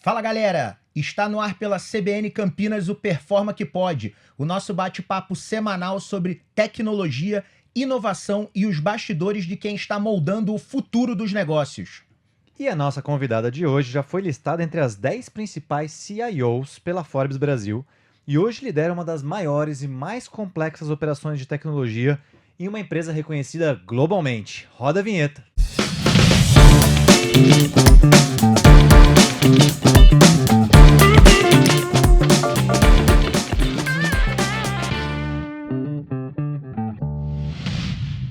Fala galera, está no ar pela CBN Campinas o Performa que Pode, o nosso bate-papo semanal sobre tecnologia, inovação e os bastidores de quem está moldando o futuro dos negócios. E a nossa convidada de hoje já foi listada entre as 10 principais CIOs pela Forbes Brasil e hoje lidera uma das maiores e mais complexas operações de tecnologia em uma empresa reconhecida globalmente. Roda a vinheta.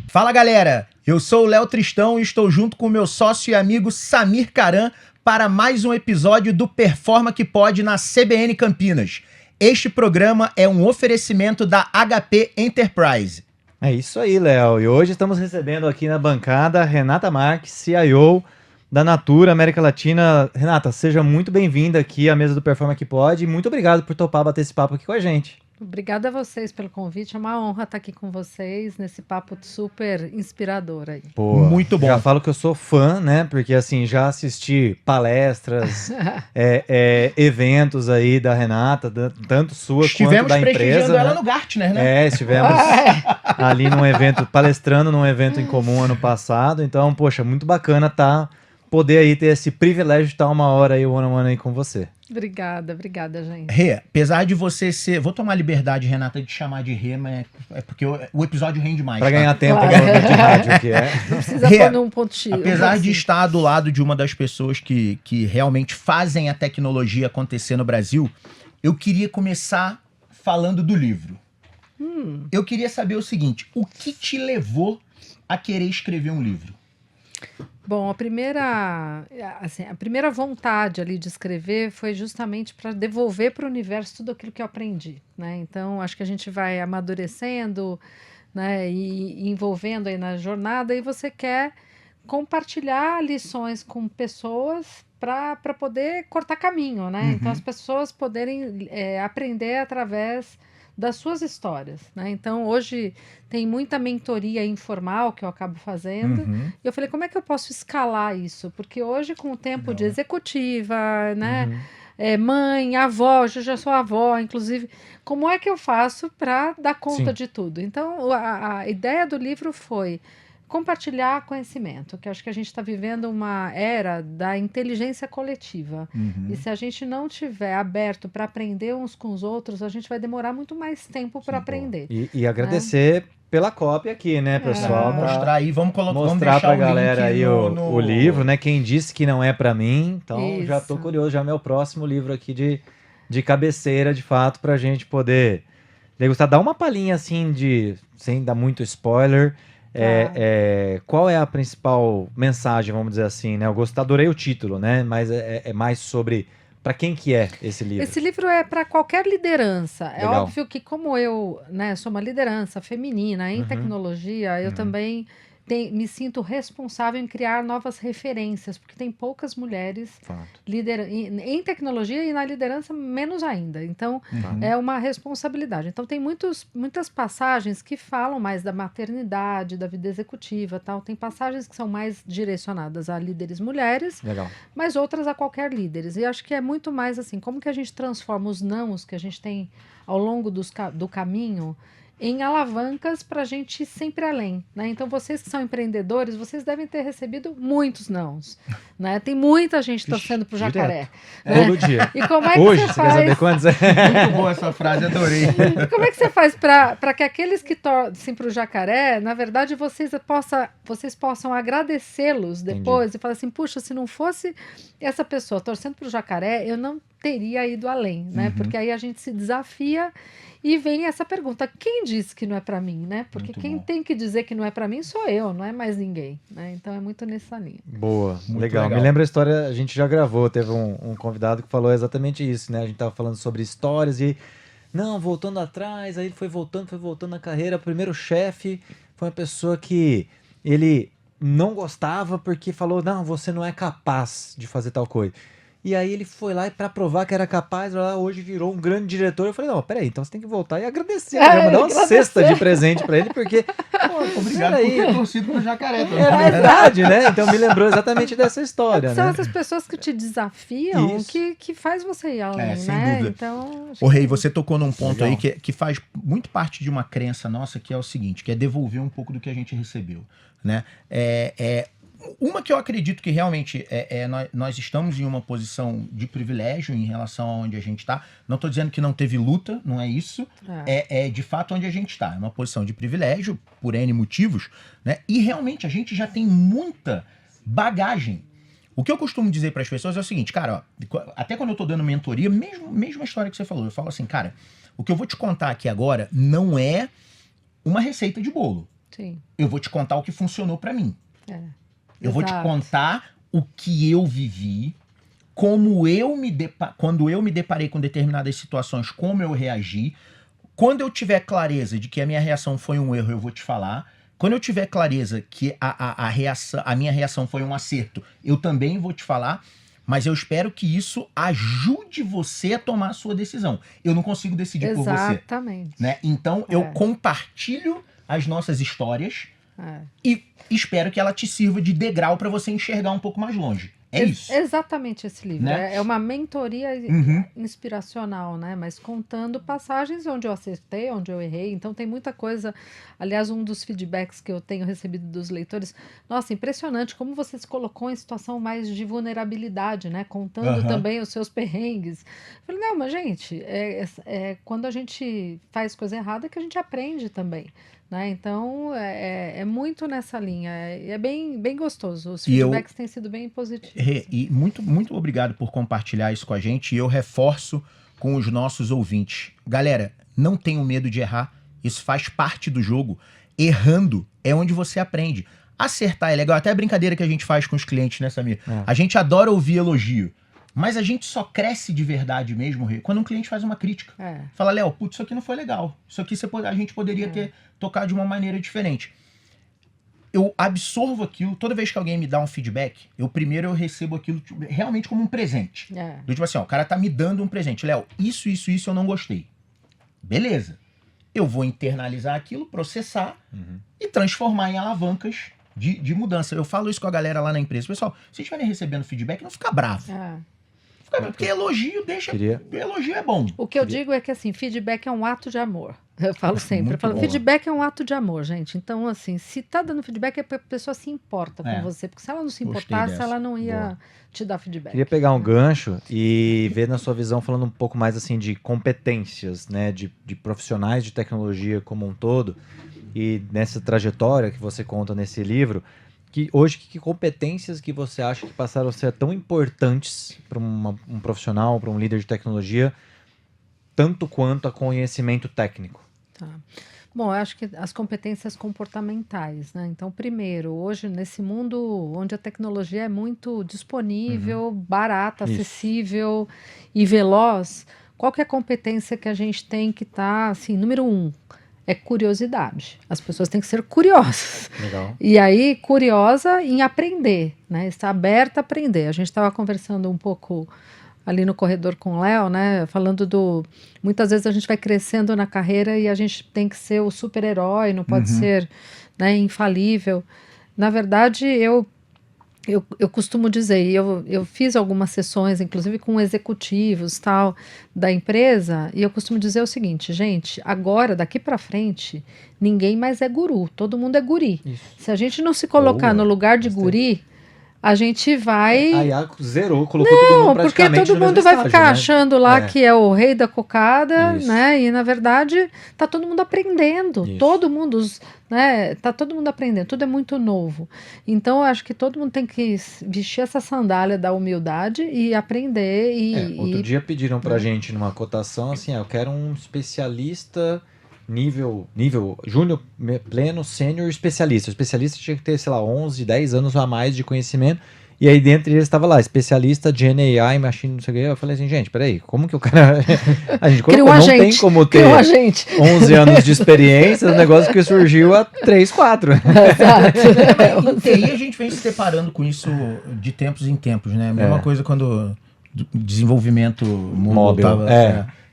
Fala galera, eu sou o Léo Tristão e estou junto com meu sócio e amigo Samir Caran para mais um episódio do Performa que Pode na CBN Campinas. Este programa é um oferecimento da HP Enterprise. É isso aí, Léo. E hoje estamos recebendo aqui na bancada Renata Marques, CIO da Natura América Latina. Renata, seja muito bem-vinda aqui à mesa do Performa que Pode e muito obrigado por topar bater esse papo aqui com a gente. Obrigada a vocês pelo convite, é uma honra estar aqui com vocês nesse papo super inspirador aí. Pô, muito bom. Já falo que eu sou fã, né? Porque assim, já assisti palestras, eventos aí da Renata, tanto sua quanto da empresa. Estivemos prestigiando ela no Gartner, né? Estivemos ali num evento, palestrando num evento em comum ano passado. Então, poxa, muito bacana poder aí ter esse privilégio de estar uma hora aí, one-on-one aí com você. Obrigada, gente. Rê, apesar de você ser... Vou tomar a liberdade, Renata, de chamar de Rê, mas é porque o episódio rende mais. Pra tá? ganhar tempo Claro. de rádio, que é. Não precisa Rê, pôr num ponto X. Apesar de estar do lado de uma das pessoas que realmente fazem a tecnologia acontecer no Brasil, eu queria começar falando do livro. Eu queria saber o seguinte, o que te levou a querer escrever um livro? Bom, a primeira vontade ali de escrever foi justamente para devolver para o universo tudo aquilo que eu aprendi, né? Então, acho que a gente vai amadurecendo, né, e envolvendo aí na jornada e você quer compartilhar lições com pessoas para poder cortar caminho, né? Então, as pessoas poderem aprender através das suas histórias, né? Então, hoje tem muita mentoria informal que eu acabo fazendo. E eu falei, como é que eu posso escalar isso? Porque hoje, com o tempo de executiva, né? Mãe, avó, eu já sou avó, inclusive, como é que eu faço para dar conta de tudo? Então, a ideia do livro foi compartilhar conhecimento, que acho que a gente está vivendo uma era da inteligência coletiva. E se a gente não tiver aberto para aprender uns com os outros, a gente vai demorar muito mais tempo para aprender. E agradecer pela cópia aqui, né, pessoal? Mostrar aí, vamos mostrar pra galera aí o livro, né? Quem disse que não é pra mim. Então, Isso. já tô curioso, já é meu próximo livro aqui de cabeceira, de fato, pra gente poder degustar. Dá uma palhinha, assim, sem dar muito spoiler. Qual é a principal mensagem, vamos dizer assim, né? Adorei o título, né? Mas é mais sobre para quem que é esse livro. Esse livro é para qualquer liderança. Legal. É óbvio que como eu, né, sou uma liderança feminina em tecnologia, eu também me sinto responsável em criar novas referências, porque tem poucas mulheres em tecnologia e na liderança menos ainda. Então, é uma responsabilidade. Então, tem muitas passagens que falam mais da maternidade, da vida executiva, tal. Tem passagens que são mais direcionadas a líderes mulheres, mas outras a qualquer líderes. E acho que é muito mais assim, como que a gente transforma os nãos que a gente tem ao longo do caminho em alavancas para a gente ir sempre além, né? Então, vocês que são empreendedores, vocês devem ter recebido muitos nãos, né? Tem muita gente torcendo pro jacaré. Né? Todo dia. E como é que hoje, você faz? Quer saber quantos é? Muito boa essa frase, adorei. E como é que você faz para que aqueles que torcem pro jacaré, na verdade, vocês possam agradecê-los depois e falar assim, puxa, se não fosse essa pessoa torcendo pro jacaré, eu não teria ido além, né? Porque aí a gente se desafia e vem essa pergunta, quem disse que não é para mim, né? Porque quem tem que dizer que não é para mim sou eu, não é mais ninguém, né? Então é muito nessa linha. Boa, legal. Me lembra a história, a gente já gravou, teve um convidado que falou exatamente isso, né? A gente tava falando sobre histórias e, não, voltando atrás, aí foi voltando na carreira, o primeiro chefe foi uma pessoa que ele não gostava porque falou, não, você não é capaz de fazer tal coisa. E aí ele foi lá e pra provar que era capaz, hoje virou um grande diretor. Eu falei, não, peraí, então você tem que voltar e agradecer. Já mandar uma cesta de presente pra ele, porque... Obrigado por ter torcido pro Jacaré. É verdade, né? Então me lembrou exatamente dessa história, São né? essas pessoas que te desafiam que faz você ir além, sem né? dúvida. Então, Ô Rei, você tocou num ponto Legal. aí que faz muito parte de uma crença nossa, que é o seguinte, que é devolver um pouco do que a gente recebeu, né? Uma que eu acredito que realmente nós estamos em uma posição de privilégio em relação a onde a gente está. Não estou dizendo que não teve luta, não é isso. É de fato onde a gente está. É uma posição de privilégio, por N motivos, né? E realmente a gente já tem muita bagagem. O que eu costumo dizer para as pessoas é o seguinte, cara, ó, até quando eu estou dando mentoria, mesma história que você falou, eu falo assim, cara, o que eu vou te contar aqui agora não é uma receita de bolo. sim. Eu vou te contar o que funcionou para mim. Eu vou te Exato. contar o que eu vivi, como quando eu me deparei com determinadas situações, como eu reagi. Quando eu tiver clareza de que a minha reação foi um erro, eu vou te falar. Quando eu tiver clareza que a minha reação foi um acerto, eu também vou te falar. Mas eu espero que isso ajude você a tomar a sua decisão. Eu não consigo decidir por você. Exatamente. Né? Então, eu compartilho as nossas histórias e espero que ela te sirva de degrau para você enxergar um pouco mais longe. É isso. Exatamente esse livro. Né? É uma mentoria inspiracional, né? Mas contando passagens onde eu acertei, onde eu errei. Então tem muita coisa. Aliás, um dos feedbacks que eu tenho recebido dos leitores, nossa, impressionante como você se colocou em situação mais de vulnerabilidade, né? Contando também os seus perrengues. Eu falei, não, mas gente, quando a gente faz coisa errada que a gente aprende também. Né? Então, é muito nessa linha. É bem gostoso. Os feedbacks têm sido bem positivos. E muito obrigado por compartilhar isso com a gente. E eu reforço com os nossos ouvintes. Galera, não tenham medo de errar. Isso faz parte do jogo. Errando é onde você aprende. Acertar é legal. Até a brincadeira que a gente faz com os clientes, né, Samir? A gente adora ouvir elogio. Mas a gente só cresce de verdade mesmo, quando um cliente faz uma crítica. Fala, Léo, putz, isso aqui não foi legal. Isso aqui a gente poderia ter tocado de uma maneira diferente. Eu absorvo aquilo, toda vez que alguém me dá um feedback, eu recebo aquilo realmente como um presente. Do tipo assim, ó, o cara tá me dando um presente. Léo, isso eu não gostei. Beleza. Eu vou internalizar aquilo, processar e transformar em alavancas de mudança. Eu falo isso com a galera lá na empresa. Pessoal, se vocês estiverem recebendo feedback, não fica bravo. Porque elogio elogio é bom. O que eu digo é que assim, feedback é um ato de amor. Eu falo sempre, feedback é um ato de amor, gente. Então, assim, se tá dando feedback é porque a pessoa se importa com você. Porque se ela não se importasse, ela não ia te dar feedback. Queria pegar um gancho e ver na sua visão, falando um pouco mais assim de competências, né, de profissionais de tecnologia como um todo, e nessa trajetória que você conta nesse livro, que hoje, que competências que você acha que passaram a ser tão importantes para um profissional, para um líder de tecnologia, tanto quanto a conhecimento técnico? Bom, eu acho que as competências comportamentais, né? Então, primeiro, hoje, nesse mundo onde a tecnologia é muito disponível, barata, acessível e veloz, qual que é a competência que a gente tem que estar, assim, número 1? É curiosidade. As pessoas têm que ser curiosas. Legal. E aí, curiosa em aprender, né? Estar aberta a aprender. A gente estava conversando um pouco ali no corredor com o Léo, né? Falando muitas vezes a gente vai crescendo na carreira e a gente tem que ser o super-herói, não pode ser, né, infalível. Na verdade, eu costumo dizer, e eu fiz algumas sessões, inclusive com executivos tal, da empresa, e eu costumo dizer o seguinte, gente, agora, daqui para frente, ninguém mais é guru, todo mundo é guri. Isso. Se a gente não se colocar no lugar de guri, a gente vai... A IA zerou, colocou todo mundo praticamente porque todo mundo vai ficar achando lá que é o rei da cocada, né? E na verdade tá todo mundo aprendendo, todo mundo, né? Tá todo mundo aprendendo, tudo é muito novo. Então eu acho que todo mundo tem que vestir essa sandália da humildade e aprender. Outro dia pediram pra gente numa cotação assim, eu quero um especialista nível júnior, pleno, sênior, especialista. O especialista tinha que ter, sei lá, 11, 10 anos a mais de conhecimento. E aí dentro eles estava lá, especialista de AI, machine, não sei o que. Eu falei assim, gente, peraí, como que o cara... A gente colocou, não tem como ter 11 anos de experiência, um negócio que surgiu há 3, 4. Exato. E aí a gente vem se deparando com isso de tempos em tempos, né? A mesma coisa quando... desenvolvimento móvel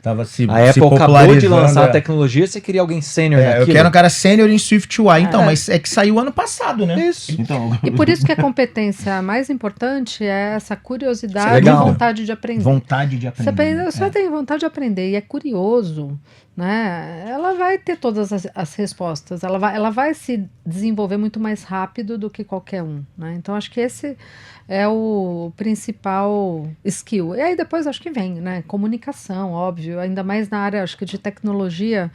tava se A Apple acabou de lançar a tecnologia, você queria alguém sênior naquilo? Eu quero um cara sênior em SwiftUI, então, mas é que saiu ano passado, né? Isso. Então... E por isso que a competência mais importante é essa curiosidade e vontade de aprender. Vontade de aprender. Você tem vontade de aprender e é curioso, né? Ela vai ter todas as respostas, ela vai se desenvolver muito mais rápido do que qualquer um, né? Então, acho que esse é o principal skill. E aí depois acho que vem, né? Comunicação, óbvio, ainda mais na área, acho que de tecnologia,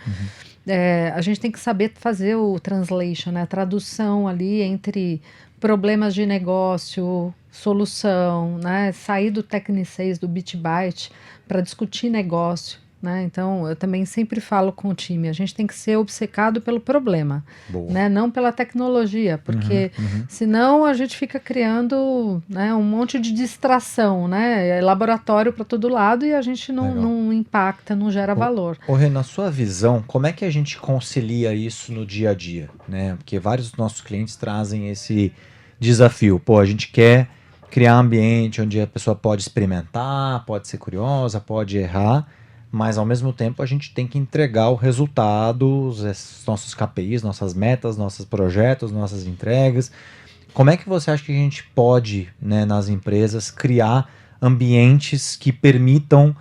a gente tem que saber fazer o translation, né? A tradução ali entre problemas de negócio, solução, né? Sair do Tecnicês, do Bitbyte, para discutir negócio. Né? Então, eu também sempre falo com o time, a gente tem que ser obcecado pelo problema, né? Não pela tecnologia, porque senão a gente fica criando, né, um monte de distração, né? É laboratório para todo lado e a gente não impacta, não gera valor. Rê, na sua visão, como é que a gente concilia isso no dia a dia? Né? Porque vários dos nossos clientes trazem esse desafio. Pô, a gente quer criar um ambiente onde a pessoa pode experimentar, pode ser curiosa, pode errar, mas ao mesmo tempo a gente tem que entregar o resultado, os nossos KPIs, nossas metas, nossos projetos, nossas entregas. Como é que você acha que a gente pode, né, nas empresas, criar ambientes que permitam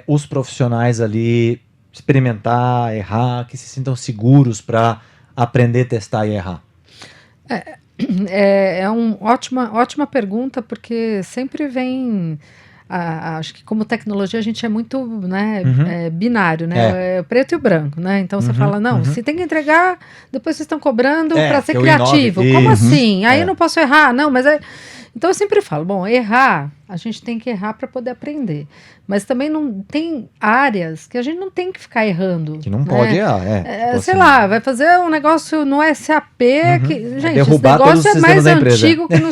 os profissionais ali experimentar, errar, que se sintam seguros para aprender, testar e errar? É uma ótima pergunta, porque sempre vem... acho que como tecnologia a gente é muito, né, binário, né? É preto e branco, né? Então você fala, não, se tem que entregar, depois vocês estão cobrando para ser criativo. Como assim? Aí eu não posso errar, não, mas então eu sempre falo, bom, errar, a gente tem que errar para poder aprender. Mas também não tem áreas que a gente não tem que ficar errando. Que não pode errar, sei lá, vai fazer um negócio no SAP que, gente, esse negócio é mais antigo que não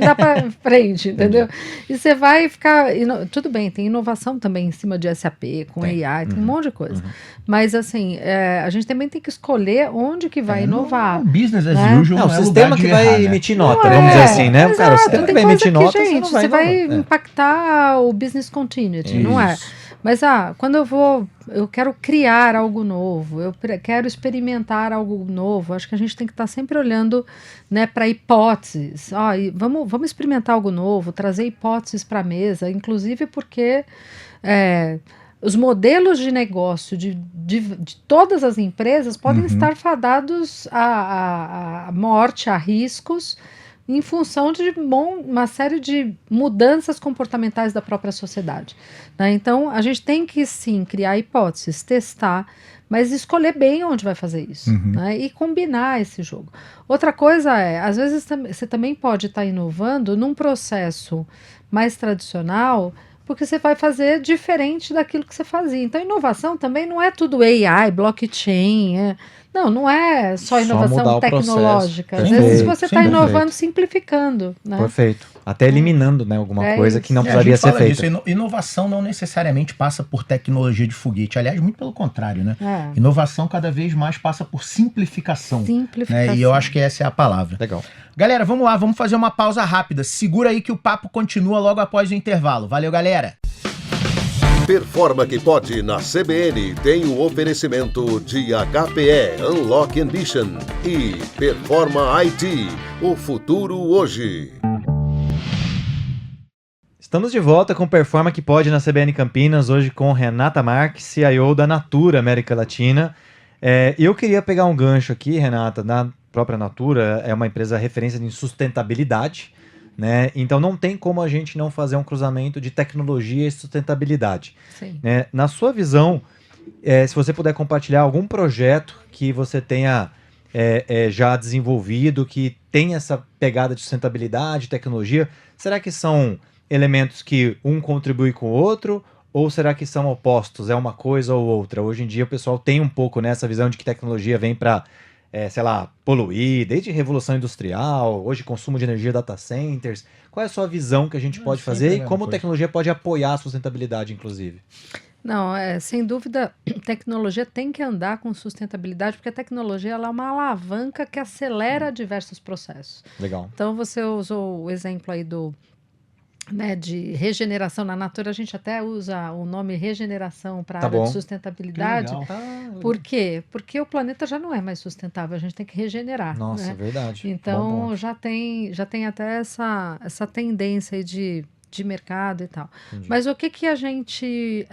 dá para frente, entendeu? E você vai ficar... tudo bem, tem inovação também em cima de SAP, com AI, tem um monte de coisa. Mas, assim, a gente também tem que escolher onde que vai inovar. Business as usual, o sistema que vai emitir nota, vamos dizer assim, né? Cara, o sistema que vai emitir nota, gente, você vai impactar o business continuity, não é? Mas quando eu quero criar algo novo, eu quero experimentar algo novo, acho que a gente tem que estar sempre olhando, né, para hipóteses. Vamos experimentar algo novo, trazer hipóteses para a mesa, inclusive porque os modelos de negócio de todas as empresas podem estar fadados à morte, a riscos, em função de uma série de mudanças comportamentais da própria sociedade. Né? Então, a gente tem que, sim, criar hipóteses, testar, mas escolher bem onde vai fazer isso, né? E combinar esse jogo. Outra coisa às vezes, você também pode estar inovando num processo mais tradicional, porque você vai fazer diferente daquilo que você fazia. Então, inovação também não é tudo AI, blockchain, não é só inovação tecnológica. Às vezes você está inovando, simplificando. Né? Perfeito. Até eliminando, né, alguma coisa que não precisaria ser feita. Inovação não necessariamente passa por tecnologia de foguete. Aliás, muito pelo contrário, né? Inovação cada vez mais passa por simplificação. Né? E eu acho que essa é a palavra. Legal. Galera, vamos lá, vamos fazer uma pausa rápida. Segura aí que o papo continua logo após o intervalo. Valeu, galera! Performa que pode na CBN tem o oferecimento de HPE Unlock Ambition e Performa IT, o futuro hoje. Estamos de volta com Performa que pode na CBN Campinas, hoje com Renata Marques, CIO da Natura América Latina. Eu queria pegar um gancho aqui, Renata, na própria Natura, é uma empresa referência em sustentabilidade, né? Então não tem como a gente não fazer um cruzamento de tecnologia e sustentabilidade. Sim. Né? Na sua visão, se você puder compartilhar algum projeto que você tenha já desenvolvido, que tem essa pegada de sustentabilidade, tecnologia, será que são elementos que um contribui com o outro? Ou será que são opostos? É uma coisa ou outra? Hoje em dia o pessoal tem um pouco nessa visão de que tecnologia vem para poluir, desde revolução industrial, hoje consumo de energia, data centers. Qual é a sua visão que a gente pode fazer e como tecnologia pode apoiar a sustentabilidade, inclusive? Não, sem dúvida, tecnologia tem que andar com sustentabilidade, porque a tecnologia ela é uma alavanca que acelera diversos processos. Legal. Então, você usou o exemplo aí né, de regeneração na Natura, a gente até usa o nome regeneração para a Tá área bom. de Que sustentabilidade. legal. Por quê? Porque o planeta já não é mais sustentável, a gente tem que regenerar, Nossa, né? verdade. Bom Então ponto. já tem até essa tendência aí de mercado e tal. Entendi. Mas o que que a gente,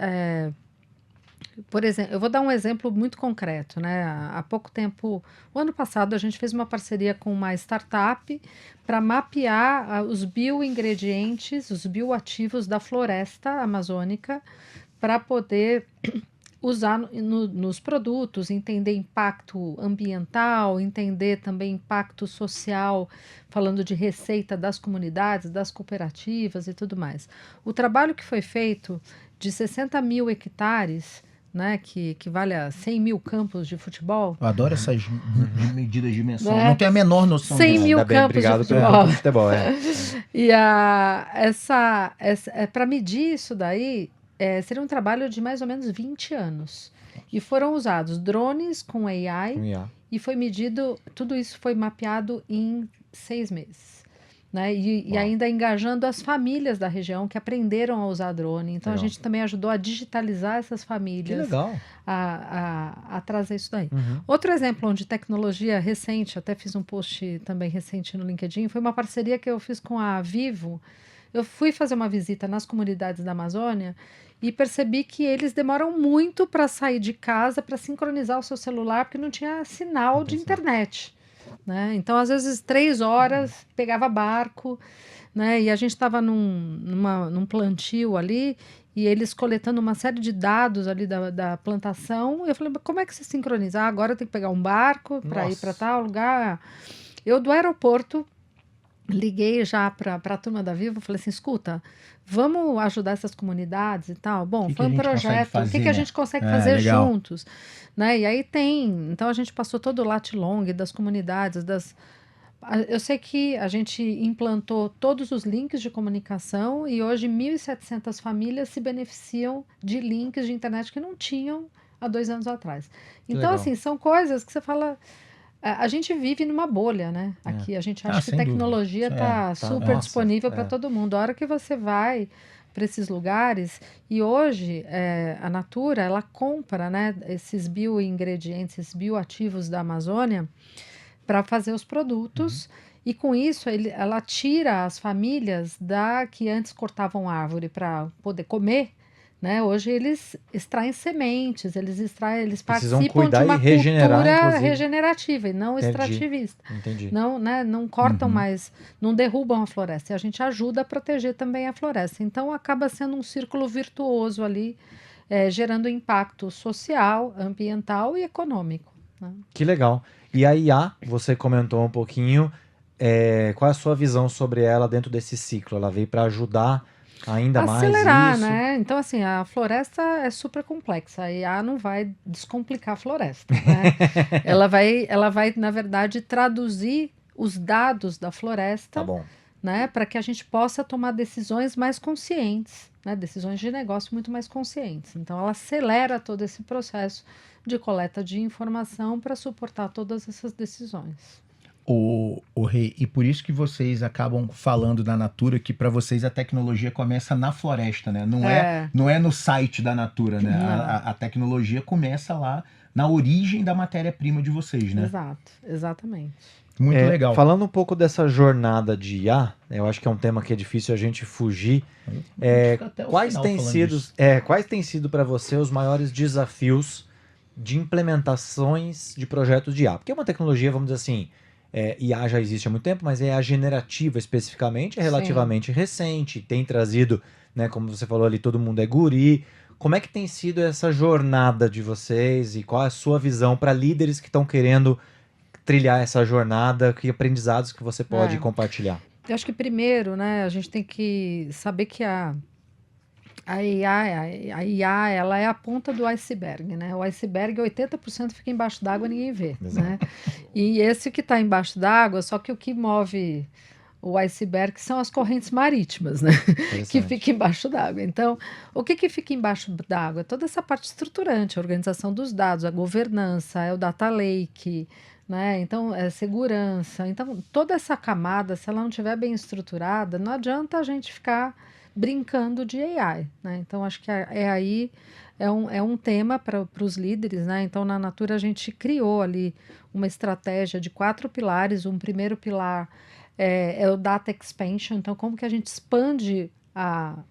por exemplo, eu vou dar um exemplo muito concreto, né? Há pouco tempo, o ano passado, a gente fez uma parceria com uma startup para mapear os bioingredientes, os bioativos da floresta amazônica, para poder usar nos produtos, entender impacto ambiental, entender também impacto social, falando de receita das comunidades, das cooperativas e tudo mais. O trabalho que foi feito de 60 mil hectares, né, que equivale a 100 mil campos de futebol, Eu adoro essas medidas de dimensão. Né? Não tenho a menor noção 100 disso. mil Ainda bem, campos de obrigado pelo futebol. campo de futebol. E para medir isso daí, seria um trabalho de mais ou menos 20 anos. E foram usados drones com AI Com IA. e foi medido, tudo isso foi mapeado em 6 meses. Né? E Uau. ainda engajando as famílias da região que aprenderam a usar drone. Então Legal. a gente também ajudou a digitalizar essas Que famílias, legal. a trazer isso daí. Uhum. Outro exemplo onde tecnologia recente, até fiz um post também recente no LinkedIn, foi uma parceria que eu fiz com a Vivo. Eu fui fazer uma visita nas comunidades da Amazônia e percebi que eles demoram muito para sair de casa para sincronizar o seu celular porque não tinha sinal de internet. Né? Então, às vezes, 3 horas, pegava barco, né? E a gente estava num plantio ali e eles coletando uma série de dados ali da plantação. E eu falei, mas como é que se sincronizar? Agora eu tenho que pegar um barco para ir para Nossa. tal lugar. Eu, do aeroporto, liguei já para a turma da Vivo, falei assim, escuta, vamos ajudar essas comunidades e tal? Bom, Que foi a um gente consegue projeto, o fazer, que a né? gente consegue É, fazer legal. juntos? Né? E aí então a gente passou todo o latilong das comunidades, eu sei que a gente implantou todos os links de comunicação e hoje 1.700 famílias se beneficiam de links de internet que não tinham há 2 anos atrás. Que Então, legal. assim, são coisas que você fala... A gente vive numa bolha, né? Aqui a gente acha que sem dúvida. tecnologia Isso está tá, super nossa, disponível para todo mundo. A hora que você vai para esses lugares, e hoje a Natura, ela compra, né, esses bioingredientes, esses bioativos da Amazônia para fazer os produtos. E com isso ela tira as famílias que antes cortavam árvore para poder comer. Né? Hoje eles extraem sementes, eles Precisam participam de cuidar e uma regenerar, cultura inclusive. regenerativa e não Entendi. extrativista. Entendi. Não, né, não cortam mais, não derrubam a floresta. E a gente ajuda a proteger também a floresta. Então acaba sendo um círculo virtuoso ali, gerando impacto social, ambiental e econômico. Né? Que legal. E a IA, você comentou um pouquinho, qual é a sua visão sobre ela dentro desse ciclo? Ela veio para ajudar ainda mais Acelerar, isso? né? Então, assim, a floresta é super complexa. A IA não vai descomplicar a floresta, né? ela vai, na verdade, traduzir os dados da floresta, Tá bom. né? Para que a gente possa tomar decisões mais conscientes, né? Decisões de negócio muito mais conscientes. Então, ela acelera todo esse processo de coleta de informação para suportar todas essas decisões. O Rei, e por isso que vocês acabam falando da Natura que para vocês a tecnologia começa na floresta, né? Não é no site da Natura, né? A tecnologia começa lá na origem da matéria-prima de vocês, né? Exato, exatamente. Muito legal. Falando um pouco dessa jornada de IA, eu acho que é um tema que é difícil a gente fugir. Quais têm sido para você os maiores desafios de implementações de projetos de IA? Porque é uma tecnologia, vamos dizer assim, IA já existe há muito tempo, mas a generativa especificamente é relativamente recente, tem trazido, né, como você falou ali, todo mundo é guri. Como é que tem sido essa jornada de vocês e qual é a sua visão para líderes que estão querendo trilhar essa jornada? Que aprendizados que você pode compartilhar? Eu acho que primeiro, né, a gente tem que saber que a IA, ela é a ponta do iceberg, né? O iceberg, 80% fica embaixo d'água e ninguém vê, né? E esse que está embaixo d'água, só que o que move o iceberg são as correntes marítimas, né? Que fica embaixo d'água. Então, o que fica embaixo d'água? Toda essa parte estruturante, a organização dos dados, a governança, o data lake, né? Então, segurança. Então, toda essa camada, se ela não estiver bem estruturada, não adianta a gente ficar brincando de AI, né? Então, acho que é um tema para os líderes, né? Então, na Natura, a gente criou ali uma estratégia de 4 pilares. Um primeiro pilar é o Data Expansion. Então, como que a gente expande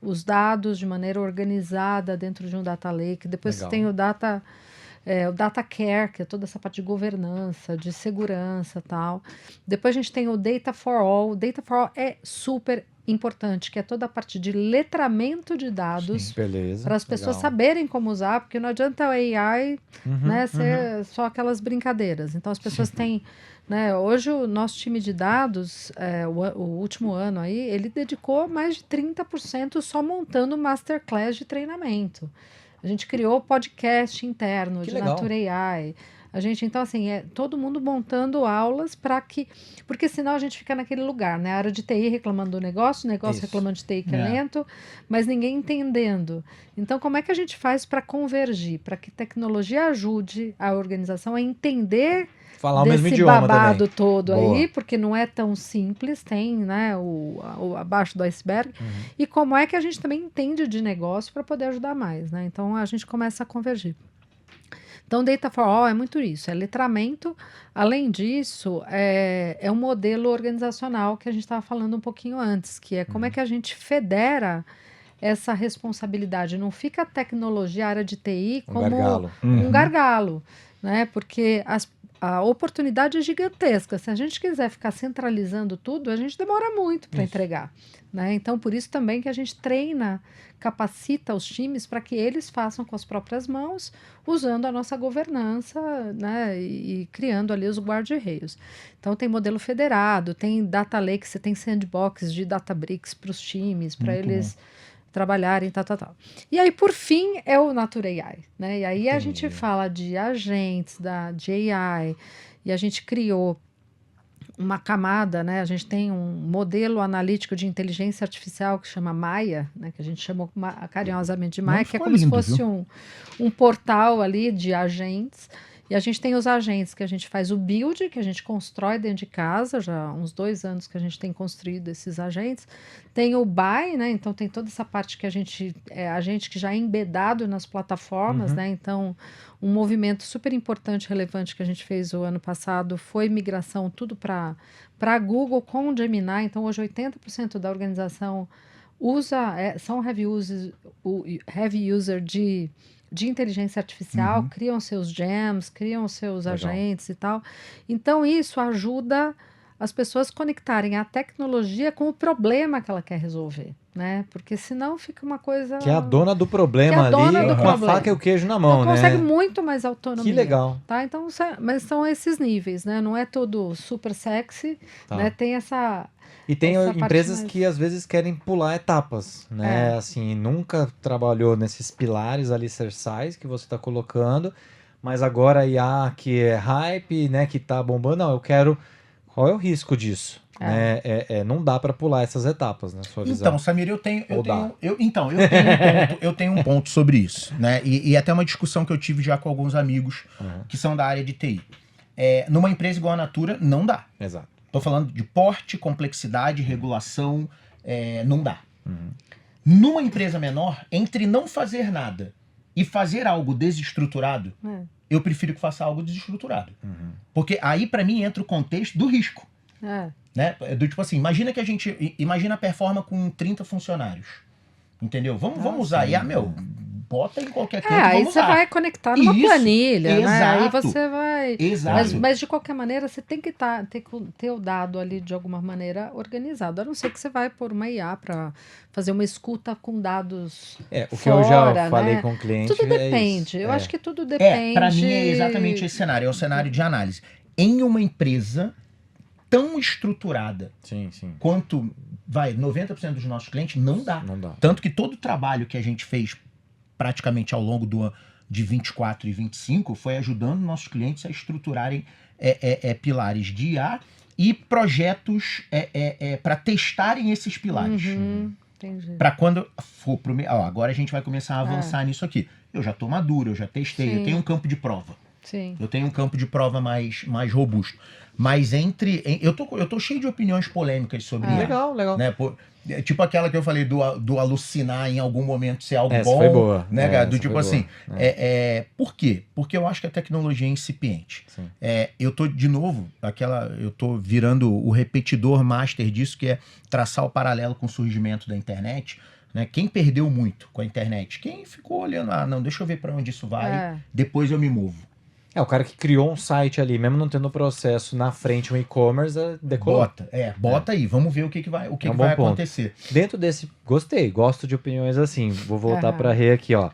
os dados de maneira organizada dentro de um Data Lake. Depois Legal. você tem o Data Care, que é toda essa parte de governança, de segurança e tal. Depois a gente tem o Data for All. O Data for All é super importante, que é toda a parte de letramento de dados Beleza. para as pessoas legal. saberem como usar, porque não adianta o AI né, ser só aquelas brincadeiras. Então as pessoas têm, né, hoje o nosso time de dados, o último ano aí, ele dedicou mais de 30% só montando masterclass de treinamento. A gente criou podcast interno Que de legal. Natura AI. A gente, então, assim, todo mundo montando aulas para que... Porque senão a gente fica naquele lugar, né? A área de TI reclamando do negócio, o negócio Isso. reclamando de TI que é É. lento, mas ninguém entendendo. Então, como é que a gente faz para convergir? Para que tecnologia ajude a organização a entender Falar o mesmo desse idioma babado também. todo Boa. aí, porque não é tão simples, tem né, o abaixo do iceberg. E como é que a gente também entende de negócio para poder ajudar mais, né? Então a gente começa a convergir. Então, Data for All é muito isso, é letramento. Além disso, é um modelo organizacional que a gente estava falando um pouquinho antes, que é como é que a gente federa essa responsabilidade. Não fica a tecnologia, a área de TI, Um como gargalo. um gargalo, né? Porque a oportunidade é gigantesca. Se a gente quiser ficar centralizando tudo, a gente demora muito para entregar, né? Então, por isso também que a gente treina, capacita os times para que eles façam com as próprias mãos, usando a nossa governança, né? E criando ali os guarda-reios. Então, tem modelo federado, tem data lake, você tem sandbox de Databricks para os times, para Muito eles trabalharem, tal. E aí, por fim, é o Natura AI, né? E aí a gente fala de agentes, de AI, e a gente criou uma camada, né? A gente tem um modelo analítico de inteligência artificial que chama Maia, né? Que a gente chamou carinhosamente de Maia, Não, que é ficou como se lindo, fosse um portal ali de agentes. E a gente tem os agentes que a gente faz o build, que a gente constrói dentro de casa, já há uns 2 anos que a gente tem construído esses agentes. Tem o buy, né? Então tem toda essa parte que a gente que já é embedado nas plataformas, né? Então, um movimento super importante, relevante que a gente fez o ano passado foi migração tudo para Google com o Gemini. Então, hoje 80% da organização são heavy user de inteligência artificial, criam seus gems, criam seus Legal. agentes e tal. Então, isso ajuda as pessoas conectarem a tecnologia com o problema que ela quer resolver, né? Porque senão fica uma coisa... Que é a dona do problema Que é a dona ali, do com problema. a faca e o queijo na mão, Ela consegue né? muito mais autonomia. Que legal. Tá? Então, mas são esses níveis, né? Não é tudo super sexy, Tá. né? Tem essa... E tem essa parte empresas mais- que às vezes querem pular etapas, né? Assim, nunca trabalhou nesses pilares alicerçais que você está colocando, mas agora a IA que é hype, né? Que tá bombando, não, eu quero... Qual é o risco disso? Né? Não dá para pular essas etapas, na sua visão. Então, Samir, eu tenho Ou eu tenho um ponto sobre isso, né? E até uma discussão que eu tive já com alguns amigos que são da área de TI. Numa empresa igual a Natura, não dá. Exato. Tô falando de porte, complexidade, regulação, não dá. Numa empresa menor, entre não fazer nada e fazer algo desestruturado, eu prefiro que faça algo desestruturado. Porque aí, para mim, entra o contexto do risco. Né? Do tipo assim, imagina a Performa com 30 funcionários. Entendeu? Vamos usar IA, bota em qualquer canto, aí vamos você usar. vai conectar numa Isso, planilha, né? Aí exato. você vai... Exato. Mas de qualquer maneira, você tem que ter o dado ali de alguma maneira organizado. A não ser que você vai por uma IA para fazer uma escuta com dados O que eu já fora, falei né? com o cliente Tudo é depende. isso. Eu acho que tudo depende. Para mim é exatamente esse cenário, é o cenário de análise. Em uma empresa tão estruturada Sim. quanto 90% dos nossos clientes, não dá. Não dá. Tanto que todo o trabalho que a gente fez praticamente ao longo de 24 e 25 foi ajudando nossos clientes a estruturarem pilares de IA e projetos para testarem esses pilares. Entendi. Para quando for agora a gente vai começar a avançar nisso aqui. Eu já estou maduro, eu já testei, eu tenho um campo de prova. Sim. Eu tenho um campo de prova mais robusto. Mas eu tô cheio de opiniões polêmicas sobre isso. Legal, legal. Né? Tipo aquela que eu falei do alucinar em algum momento ser algo Essa bom. foi boa. Né, cara? Do Essa tipo foi assim. boa. Por quê? Porque eu acho que a tecnologia é incipiente. Sim. Eu tô, de novo, eu tô virando o repetidor master disso, que é traçar o paralelo com o surgimento da internet. Né? Quem perdeu muito com a internet? Quem ficou olhando, não, deixa eu ver para onde isso vai, depois eu me movo. O cara que criou um site ali, mesmo não tendo processo na frente, um e-commerce, decolou. Bota aí, vamos ver o que vai acontecer. Dentro desse, gosto de opiniões assim. Vou voltar para a Rê aqui, ó.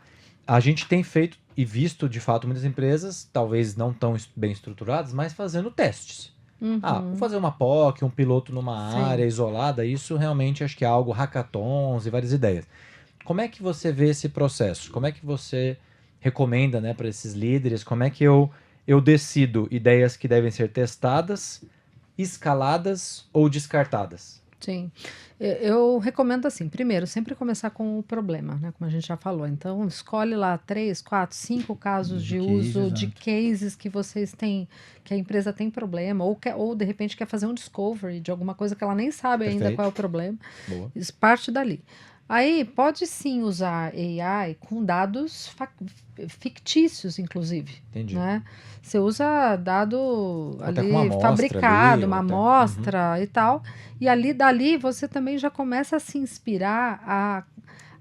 A gente tem feito e visto, de fato, muitas empresas, talvez não tão bem estruturadas, mas fazendo testes. Vou fazer uma POC, um piloto numa área isolada, isso realmente acho que é algo hackathons e várias ideias. Como é que você vê esse processo? Como é que você recomenda, né, para esses líderes? Como é que eu decido ideias que devem ser testadas, escaladas ou descartadas? Sim. Eu recomendo assim, primeiro, sempre começar com o problema, né? Como a gente já falou. Então, escolhe lá 3, 4, 5 casos de uso de cases que vocês têm, que a empresa tem problema, ou de repente quer fazer um discovery de alguma coisa que ela nem sabe ainda qual é o problema. Boa. Isso parte dali. Aí, pode sim usar AI com dados fictícios, inclusive. Entendi. Né? Você usa dado Até ali com uma amostra fabricado, ali, uma até. amostra e tal. E dali você também já começa a se inspirar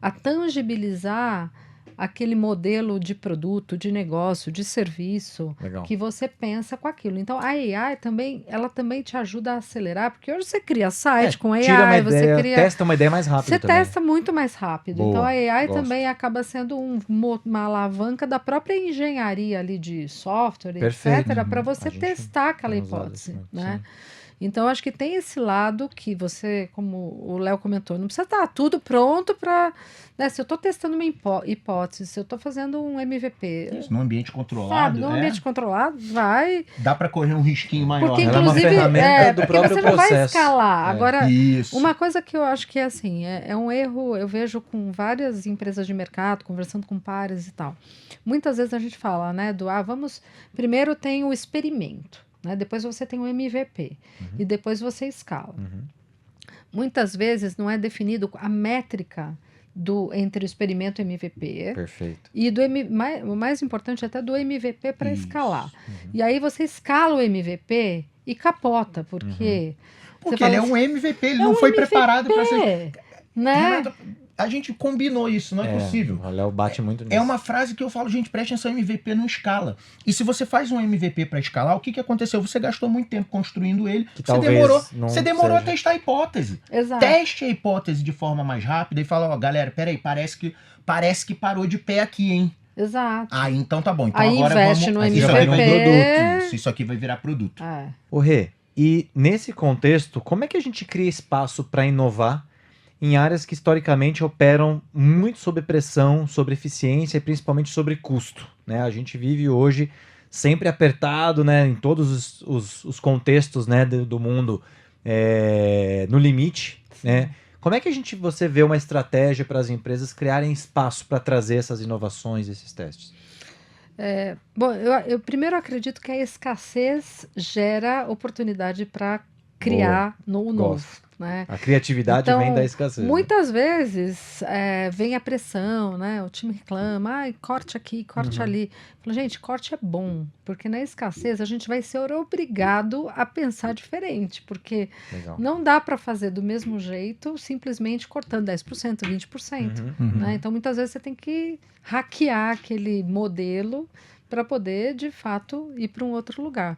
a tangibilizar aquele modelo de produto, de negócio, de serviço. Legal. Que você pensa com aquilo. Então, a AI ela também te ajuda a acelerar, porque hoje você cria site com AI, tira uma você ideia, testa uma ideia mais rápido Você também. testa muito mais rápido. Boa, então, a AI gosto. também acaba sendo uma alavanca da própria engenharia ali de software, Perfeito. etc., para A você gente testar aquela tem usado hipótese, isso, né? sim. Então, acho que tem esse lado que você, como o Léo comentou, não precisa estar tudo pronto para... Né, se eu estou testando uma hipótese, se eu estou fazendo um MVP... Isso, num ambiente controlado. Sabe, num ambiente controlado, vai... Dá para correr um risquinho maior. Porque, Ela é uma inclusive, ferramenta do porque próprio você não vai processo. escalar. Agora, Isso. uma coisa que eu acho que é assim, é um erro, eu vejo com várias empresas de mercado, conversando com pares e tal. Muitas vezes a gente fala, né, primeiro tem o experimento. Né? Depois você tem o MVP e depois você escala. Muitas vezes não é definido a métrica entre o experimento e o MVP. Perfeito. E o mais importante até do MVP para escalar. E aí você escala o MVP e capota, porque... Porque ele é um MVP, ele não foi preparado para ser... Né? Renato, a gente combinou isso, não é possível. O Léo bate muito nisso. É uma frase que eu falo, gente, preste atenção, MVP não escala. E se você faz um MVP para escalar, o que aconteceu? Você gastou muito tempo construindo ele, você demorou a testar a hipótese. Exato. Teste a hipótese de forma mais rápida e fala, galera, peraí, parece que parou de pé aqui, hein? Exato. Então tá bom. Então aí agora investe no isso MVP. vai virar um produto. Isso aqui vai virar produto. Ô Rê, e nesse contexto, como é que a gente cria espaço para inovar em áreas que historicamente operam muito sob pressão, sobre eficiência e principalmente sobre custo, né? A gente vive hoje sempre apertado, né, em todos os contextos, né, do mundo, no limite, né? Como é que você vê uma estratégia para as empresas criarem espaço para trazer essas inovações, esses testes? Bom, eu primeiro acredito que a escassez gera oportunidade para criar no novo. Né? A criatividade então, vem da escassez. Muitas vezes vem a pressão, né? O time reclama, corte aqui, corte ali. Falo, gente, corte é bom, porque na escassez a gente vai ser obrigado a pensar diferente, porque não dá para fazer do mesmo jeito simplesmente cortando 10%, 20%. Né? Então, muitas vezes você tem que hackear aquele modelo para poder, de fato, ir para um outro lugar.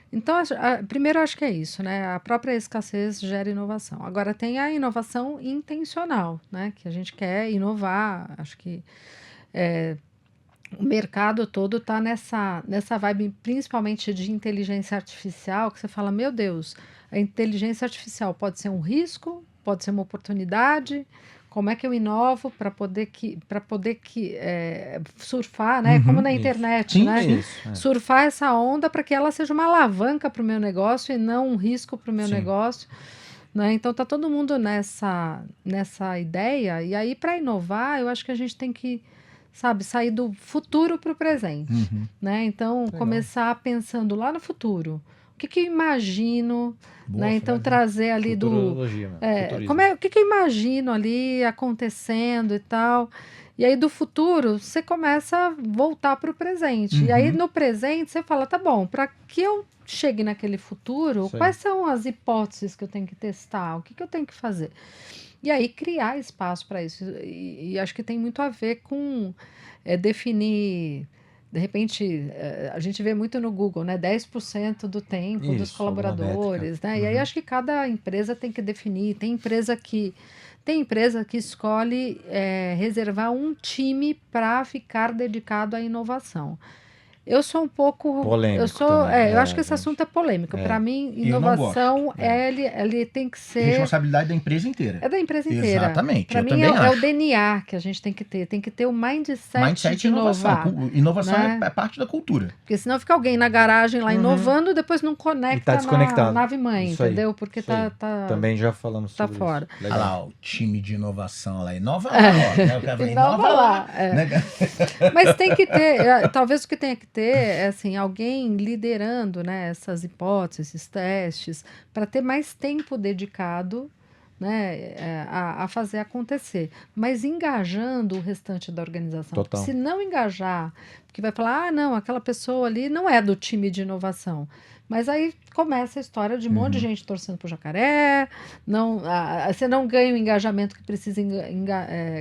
Então, primeiro acho que é isso, né? A própria escassez gera inovação. Agora tem a inovação intencional, né? Que a gente quer inovar. Acho que o mercado todo está nessa vibe, principalmente de inteligência artificial, que você fala, meu Deus, a inteligência artificial pode ser um risco, pode ser uma oportunidade. Como é que eu inovo para poder surfar, né? Como na internet, sim, né? Isso. Surfar essa onda para que ela seja uma alavanca para o meu negócio e não um risco para o meu negócio. Né? Então tá todo mundo nessa ideia. E aí, para inovar, eu acho que a gente tem que sabe? Sair do futuro para o presente, Uhum. né? Então, Legal. começar pensando lá no futuro. O que que eu imagino, Boa né? Então, frase. trazer ali do... Futurologia, mano. Futurismo. o que que eu imagino ali acontecendo e tal. E aí, do futuro, você começa a voltar para o presente. E aí, Uhum. no presente, você fala, tá bom, para que eu chegue naquele futuro, Isso aí. quais são as hipóteses que eu tenho que testar? O que que eu tenho que fazer? E aí, criar espaço para isso. E acho que tem muito a ver com definir... De repente, a gente vê muito no Google, né? 10% do tempo dos Isso, alguma colaboradores, né? E aí Uhum. acho que cada empresa tem que definir. Tem empresa que escolhe reservar um time para ficar dedicado à inovação. Eu sou um pouco. Polêmico Eu sou. também, Eu acho que esse gente. assunto é polêmico. Para mim, Eu não inovação gosto. ele tem que ser. Responsabilidade da empresa inteira. É da empresa inteira. Exatamente, Para eu mim também é o acho. DNA que a gente tem que ter. Tem que ter o mindset de e inovação. inovar. Inovação né? é parte da cultura. Porque senão fica alguém na garagem lá Uhum. inovando, depois não E conecta tá na desconectado. nave mãe, Isso aí, entendeu? Porque isso aí. tá Também já falamos tá sobre fora. isso. Olha Legal. lá, o time de inovação lá. Inova lá, ó. Né? O cara fala, Inova lá, Né? Mas tem que ter, talvez o que tenha que ter é assim, alguém liderando, né, essas hipóteses, esses testes, para ter mais tempo dedicado, né, a fazer acontecer, mas engajando o restante da organização. Total. Se não engajar, porque vai falar, não, aquela pessoa ali não é do time de inovação. Mas aí começa a história de um monte de gente torcendo pro jacaré, você não ganha o engajamento que precisa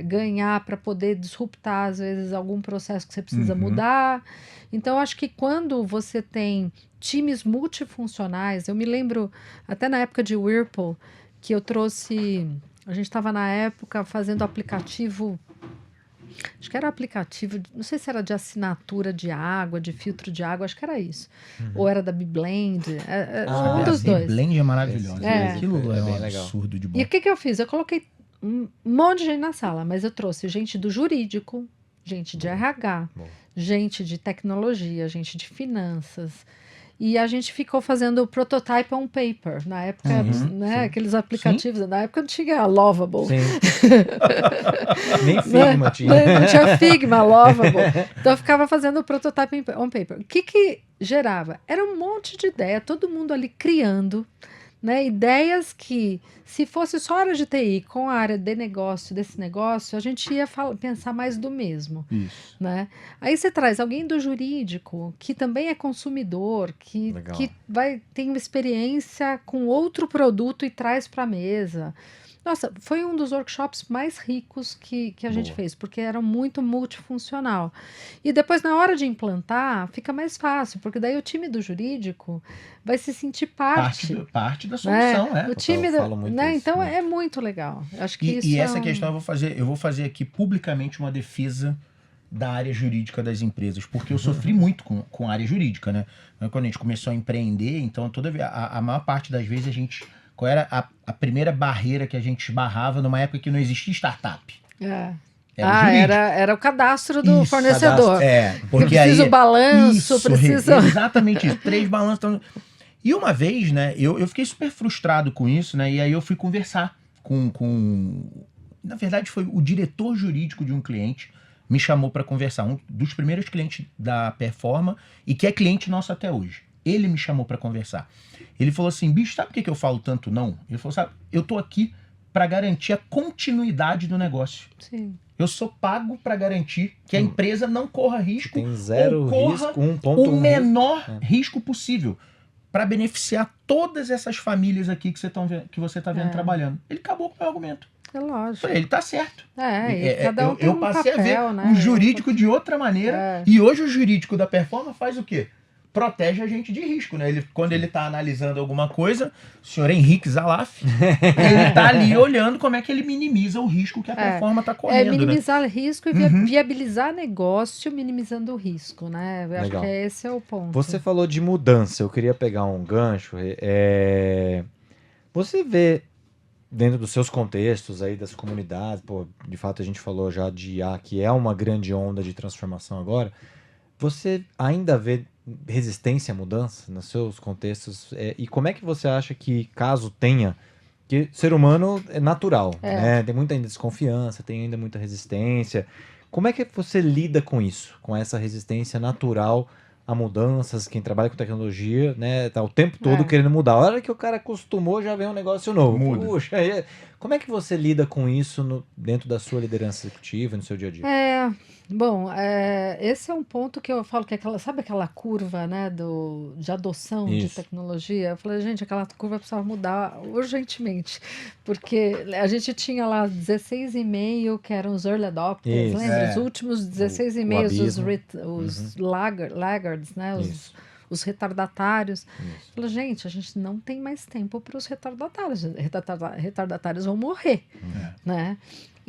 ganhar para poder disruptar, às vezes, algum processo que você precisa mudar. Então, acho que quando você tem times multifuncionais, eu me lembro, até na época de Whirlpool, que eu trouxe... A gente estava, na época, fazendo aplicativo... Acho que era aplicativo, não sei se era de assinatura de água, de filtro de água, acho que era isso. Ou era da Biblend, um dos dois. Blend é maravilhosa. É. Aquilo é um bem legal. absurdo de bom. E o que que eu fiz? Eu coloquei um monte de gente na sala, mas eu trouxe gente do jurídico, gente de RH, Bom. gente de tecnologia, gente de finanças. E a gente ficou fazendo prototype on paper. Na época, né, aqueles aplicativos, na época não tinha Lovable. Sim. Nem Figma tinha. Não tinha Figma, Lovable. Então eu ficava fazendo o prototype on paper. O que gerava? Era um monte de ideia, todo mundo ali criando, né, ideias que, se fosse só área de TI com a área de negócio, desse negócio, a gente ia pensar mais do mesmo. Isso. Né? Aí você traz alguém do jurídico, que também é consumidor, que Legal. tem uma experiência com outro produto e traz para a mesa. Nossa, foi um dos workshops mais ricos que a gente fez, porque era muito multifuncional. E depois, na hora de implantar, fica mais fácil, porque daí o time do jurídico vai se sentir parte. Parte da solução, O time Eu falo muito né? isso, Então né? é muito legal. Acho que isso E essa é questão eu vou fazer aqui publicamente uma defesa da área jurídica das empresas, porque eu sofri muito com a área jurídica, né? Quando a gente começou a empreender, então a maior parte das vezes qual era a primeira barreira que a gente esbarrava numa época que não existia startup? Era o jurídico. Era o cadastro do Isso, cadastro. porque precisa aí o balanço, precisa... Exatamente isso, 3 balanços. E uma vez, né, eu fiquei super frustrado com isso, né, e aí eu fui conversar na verdade foi o diretor jurídico de um cliente, me chamou para conversar, um dos primeiros clientes da Performa e que é cliente nosso até hoje. Ele me chamou para conversar. Ele falou assim, bicho, sabe por que eu falo tanto não? Ele falou, sabe, eu tô aqui para garantir a continuidade do negócio. Sim. Eu sou pago para garantir que a empresa não corra risco. Tem zero ou corra risco, 1.1 o menor risco. risco possível para beneficiar todas essas famílias aqui que você está vendo trabalhando. Ele acabou com o meu argumento. É lógico. Falei, ele tá certo. Cada um tem eu passei papel, a ver né? o jurídico de outra maneira. E hoje o jurídico da Performa faz o quê? Protege a gente de risco, né? Quando ele tá analisando alguma coisa, o senhor Henrique Zalaf, ele tá ali olhando como é que ele minimiza o risco que a Performa tá correndo, minimizar risco e viabilizar negócio minimizando o risco, né? Eu acho Legal. que esse é o ponto. Você falou de mudança, eu queria pegar um gancho. Você vê, dentro dos seus contextos aí, das comunidades, de fato a gente falou já de IA, que é uma grande onda de transformação agora, você ainda vê resistência à mudança nos seus contextos? E como é que você acha que, caso tenha, Porque ser humano é natural, né? Tem muita ainda desconfiança, tem ainda muita resistência. Como é que você lida com isso? Com essa resistência natural a mudanças, quem trabalha com tecnologia, né? Tá o tempo todo querendo mudar. A hora que o cara acostumou, já vem um negócio novo. Muda. Puxa, como é que você lida com isso dentro da sua liderança executiva, no seu dia a dia? Esse é um ponto que eu falo que sabe aquela curva, né, de adoção de Isso. tecnologia? Eu falei, gente, aquela curva precisava mudar urgentemente, porque a gente tinha lá 16,5 que eram os early adopters, Isso. lembra? Os últimos 16,5, os laggards, né, Isso. os retardatários. Isso. Falei, gente, a gente não tem mais tempo para os retardatários. Retardatários vão morrer, né?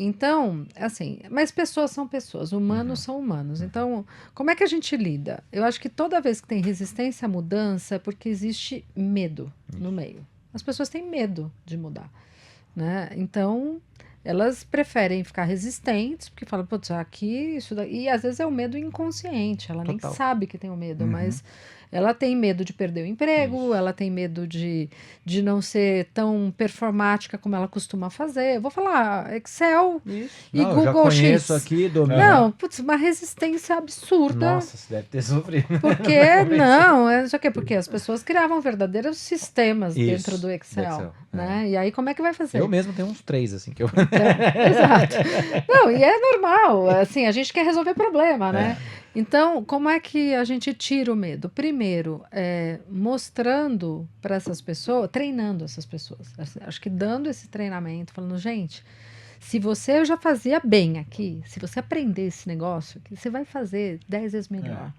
Então, assim, mas pessoas são pessoas, humanos são humanos. Então, como é que a gente lida? Eu acho que toda vez que tem resistência à mudança é porque existe medo no meio. As pessoas têm medo de mudar, né? Então, elas preferem ficar resistentes, porque falam, putz, aqui, isso daí. E às vezes é o medo inconsciente, ela nem sabe que tem o medo, mas ela tem medo de perder o emprego, ela tem medo de não ser tão performática como ela costuma fazer. Eu vou falar Excel e Não, eu Google já conheço X. aqui, domino. Não, putz, uma resistência absurda. Nossa, você deve ter sofrido. Porque, não, é só que porque as pessoas criavam verdadeiros sistemas Isso, dentro do Excel, né? E aí como é que vai fazer? Eu mesmo tenho uns 3, assim, que eu... Exato. Não, e é normal, assim, a gente quer resolver problema, né? Então, como é que a gente tira o medo? Primeiro, mostrando para essas pessoas, treinando essas pessoas. Acho que dando esse treinamento, falando, gente, se você já fazia bem aqui, se você aprender esse negócio aqui, você vai fazer 10 vezes melhor.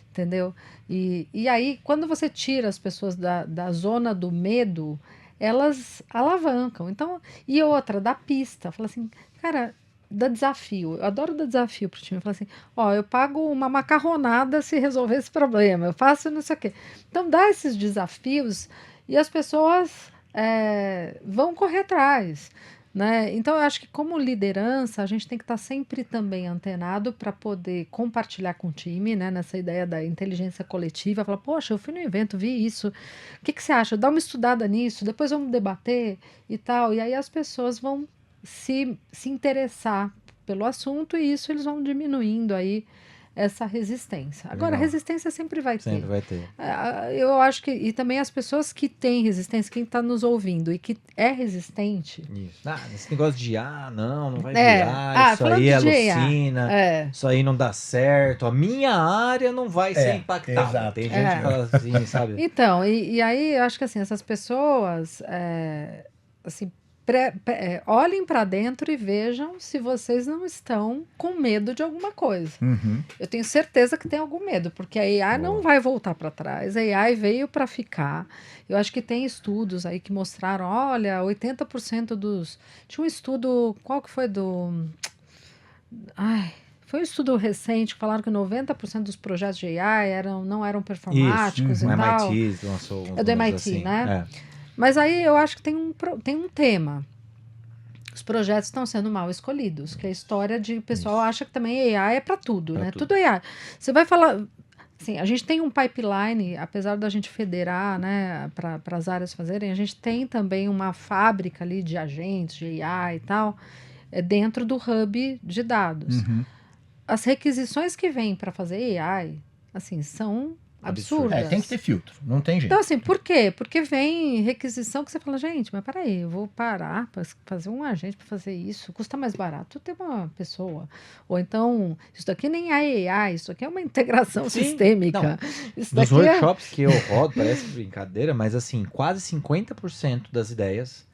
Entendeu? E aí, quando você tira as pessoas da zona do medo, elas alavancam. Então, e outra, da pista. Fala assim, cara, dá desafio. Eu adoro dar desafio pro time. Fala assim, ó, eu pago uma macarronada se resolver esse problema. Eu faço não sei o quê. Então, dá esses desafios e as pessoas vão correr atrás. Né? Então, eu acho que como liderança, a gente tem que estar sempre também antenado para poder compartilhar com o time, né? Nessa ideia da inteligência coletiva, falar, poxa, eu fui no evento, vi isso, o que você acha? Dá uma estudada nisso, depois vamos debater e tal. E aí as pessoas vão se interessar pelo assunto e isso eles vão diminuindo aí essa resistência. Agora, Legal. resistência sempre vai ter. Sempre vai ter. Eu acho que... E também as pessoas que têm resistência, quem está nos ouvindo e que é resistente... Isso. Esse negócio de não vai virar, isso aí alucina, isso aí não dá certo, a minha área não vai ser impactada. Exato. Tem gente que fala assim, sabe? Então, e aí eu acho que assim, essas pessoas, assim, olhem para dentro e vejam se vocês não estão com medo de alguma coisa. Eu tenho certeza que tem algum medo, porque a AI não vai voltar para trás, a AI veio para ficar. Eu acho que tem estudos aí que mostraram, olha, 80% dos... Tinha um estudo, qual que foi foi um estudo recente que falaram que 90% dos projetos de AI não eram performáticos e tal. O MIT lançou uns É do MIT, assim. né? Mas aí eu acho que tem um tema. Os projetos estão sendo mal escolhidos, que é a história de... O pessoal acha que também AI é para tudo, né? Tudo AI. Você vai falar... Assim, a gente tem um pipeline, apesar da gente federar, né, para as áreas fazerem, a gente tem também uma fábrica ali de agentes, de AI e tal, dentro do hub de dados. As requisições que vêm para fazer AI, assim, são absurdas. Tem que ter filtro, não tem jeito. Então, assim, por quê? Porque vem requisição que você fala, gente, mas peraí, eu vou parar para fazer um agente para fazer isso, custa mais barato ter uma pessoa. Ou então, isso daqui nem é AI, isso aqui é uma integração sistêmica. Isso Nos daqui workshops que eu rodo, parece brincadeira, mas assim, quase 50% das ideias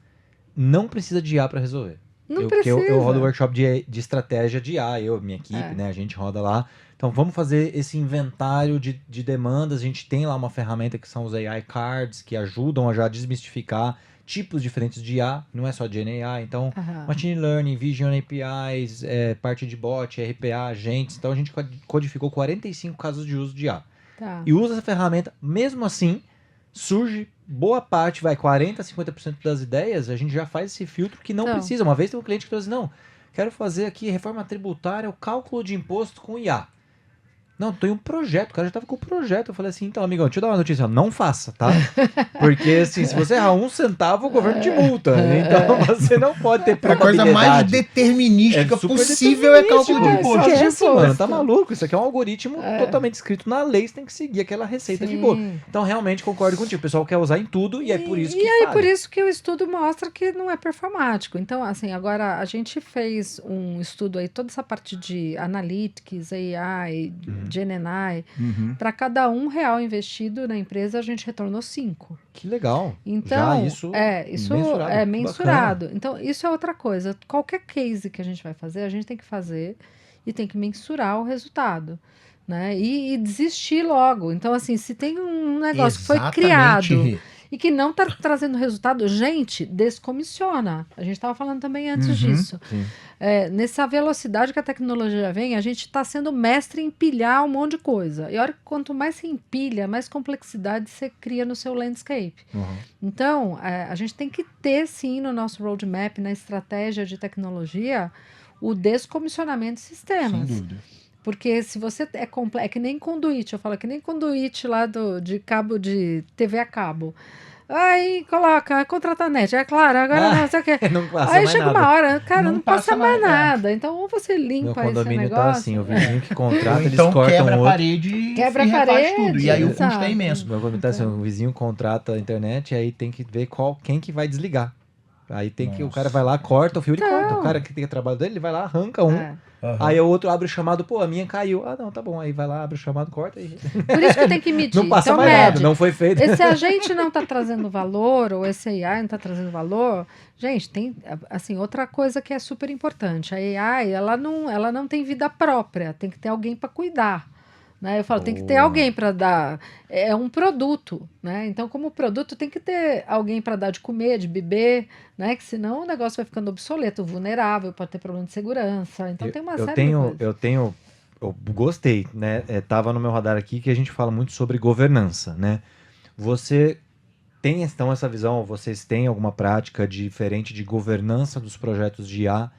não precisa de IA para resolver. Não precisa. Eu rodo workshop de estratégia de IA, minha equipe, né? A gente roda lá. Então, vamos fazer esse inventário de demandas. A gente tem lá uma ferramenta que são os AI Cards, que ajudam a já desmistificar tipos diferentes de IA. Não é só GenAI. Então, Machine Learning, Vision APIs, parte de bot, RPA, agentes. Então, a gente codificou 45 casos de uso de IA. E usa essa ferramenta. Mesmo assim, surge boa parte, 40%, 50% das ideias, a gente já faz esse filtro que não precisa. Uma vez tem um cliente que falou assim, não, quero fazer aqui reforma tributária, o cálculo de imposto com IA. Não, tem um projeto, o cara já tava com o projeto. Eu falei assim, então, amigão, deixa eu dar uma notícia, não faça, tá? Porque, assim, se você errar 1 centavo, o governo te multa. Então, você não pode ter A coisa mais probabilidade. determinística super possível é cálculo de determinístico, imposto. esquece, mano, tá maluco? Isso aqui é um algoritmo totalmente escrito na lei, você tem que seguir aquela receita de bolo. Sim. Então, realmente, concordo contigo. O pessoal quer usar em tudo e é por isso que E aí, falha. por isso que o estudo mostra que não é performático. Então, assim, agora a gente fez um estudo aí, toda essa parte de analytics, AI, GenAI, para cada R$1 investido na empresa, a gente retornou 5. Que legal. Então, Já isso mensurado, é que mensurado. Então, isso é outra coisa. Qualquer case que a gente vai fazer, a gente tem que fazer e tem que mensurar o resultado. Né? E desistir logo. Então, assim, se tem um negócio que foi criado Rê. e que não está trazendo resultado, gente, descomissiona. A gente estava falando também antes disso. Sim. Nessa velocidade que a tecnologia vem, a gente está sendo mestre em empilhar um monte de coisa. E a hora que quanto mais você empilha, mais complexidade você cria no seu landscape. Então, a gente tem que ter, sim, no nosso roadmap, na estratégia de tecnologia, o descomissionamento de sistemas. Sem dúvida. Porque se você é que nem conduíte, eu falo que nem conduíte lá de cabo de TV a cabo. Aí coloca, contrata a net, é claro, agora não sei o que. Não passa Aí mais chega nada. uma hora, cara, Não não passa mais mais, nada. Então, ou você Meu limpa esse condomínio negócio. tá assim, o vizinho que contrata, Ou eles então cortam quebra o a outro. parede Quebra e a refaz parede, tudo. E aí o custo exato. é imenso. Meu condomínio tá assim, o vizinho contrata a internet e aí tem que ver quem que vai desligar. Aí tem que o cara vai lá, corta o fio, ele corta. O cara que tem o trabalho dele, ele vai lá, arranca um. É. Aí o outro abre o chamado, pô, a minha caiu. Ah, não, tá bom. Aí vai lá, abre o chamado, corta e... Por isso que tem que medir. Não passa Então, mais nada, mede. não foi feito. E se a gente não está trazendo valor, ou esse AI não está trazendo valor, gente, tem assim, outra coisa que é super importante. A AI, ela não tem vida própria, tem que ter alguém para cuidar. Né? Eu falo, tem que ter alguém para dar. É um produto, né? Então, como produto, tem que ter alguém para dar de comer, de beber, né? Que senão o negócio vai ficando obsoleto, vulnerável, pode ter problema de segurança. Então, tem uma série de coisas. Eu gostei, né? Tava no meu radar aqui que a gente fala muito sobre governança, né? Você tem então essa visão, vocês têm alguma prática diferente de governança dos projetos de IA,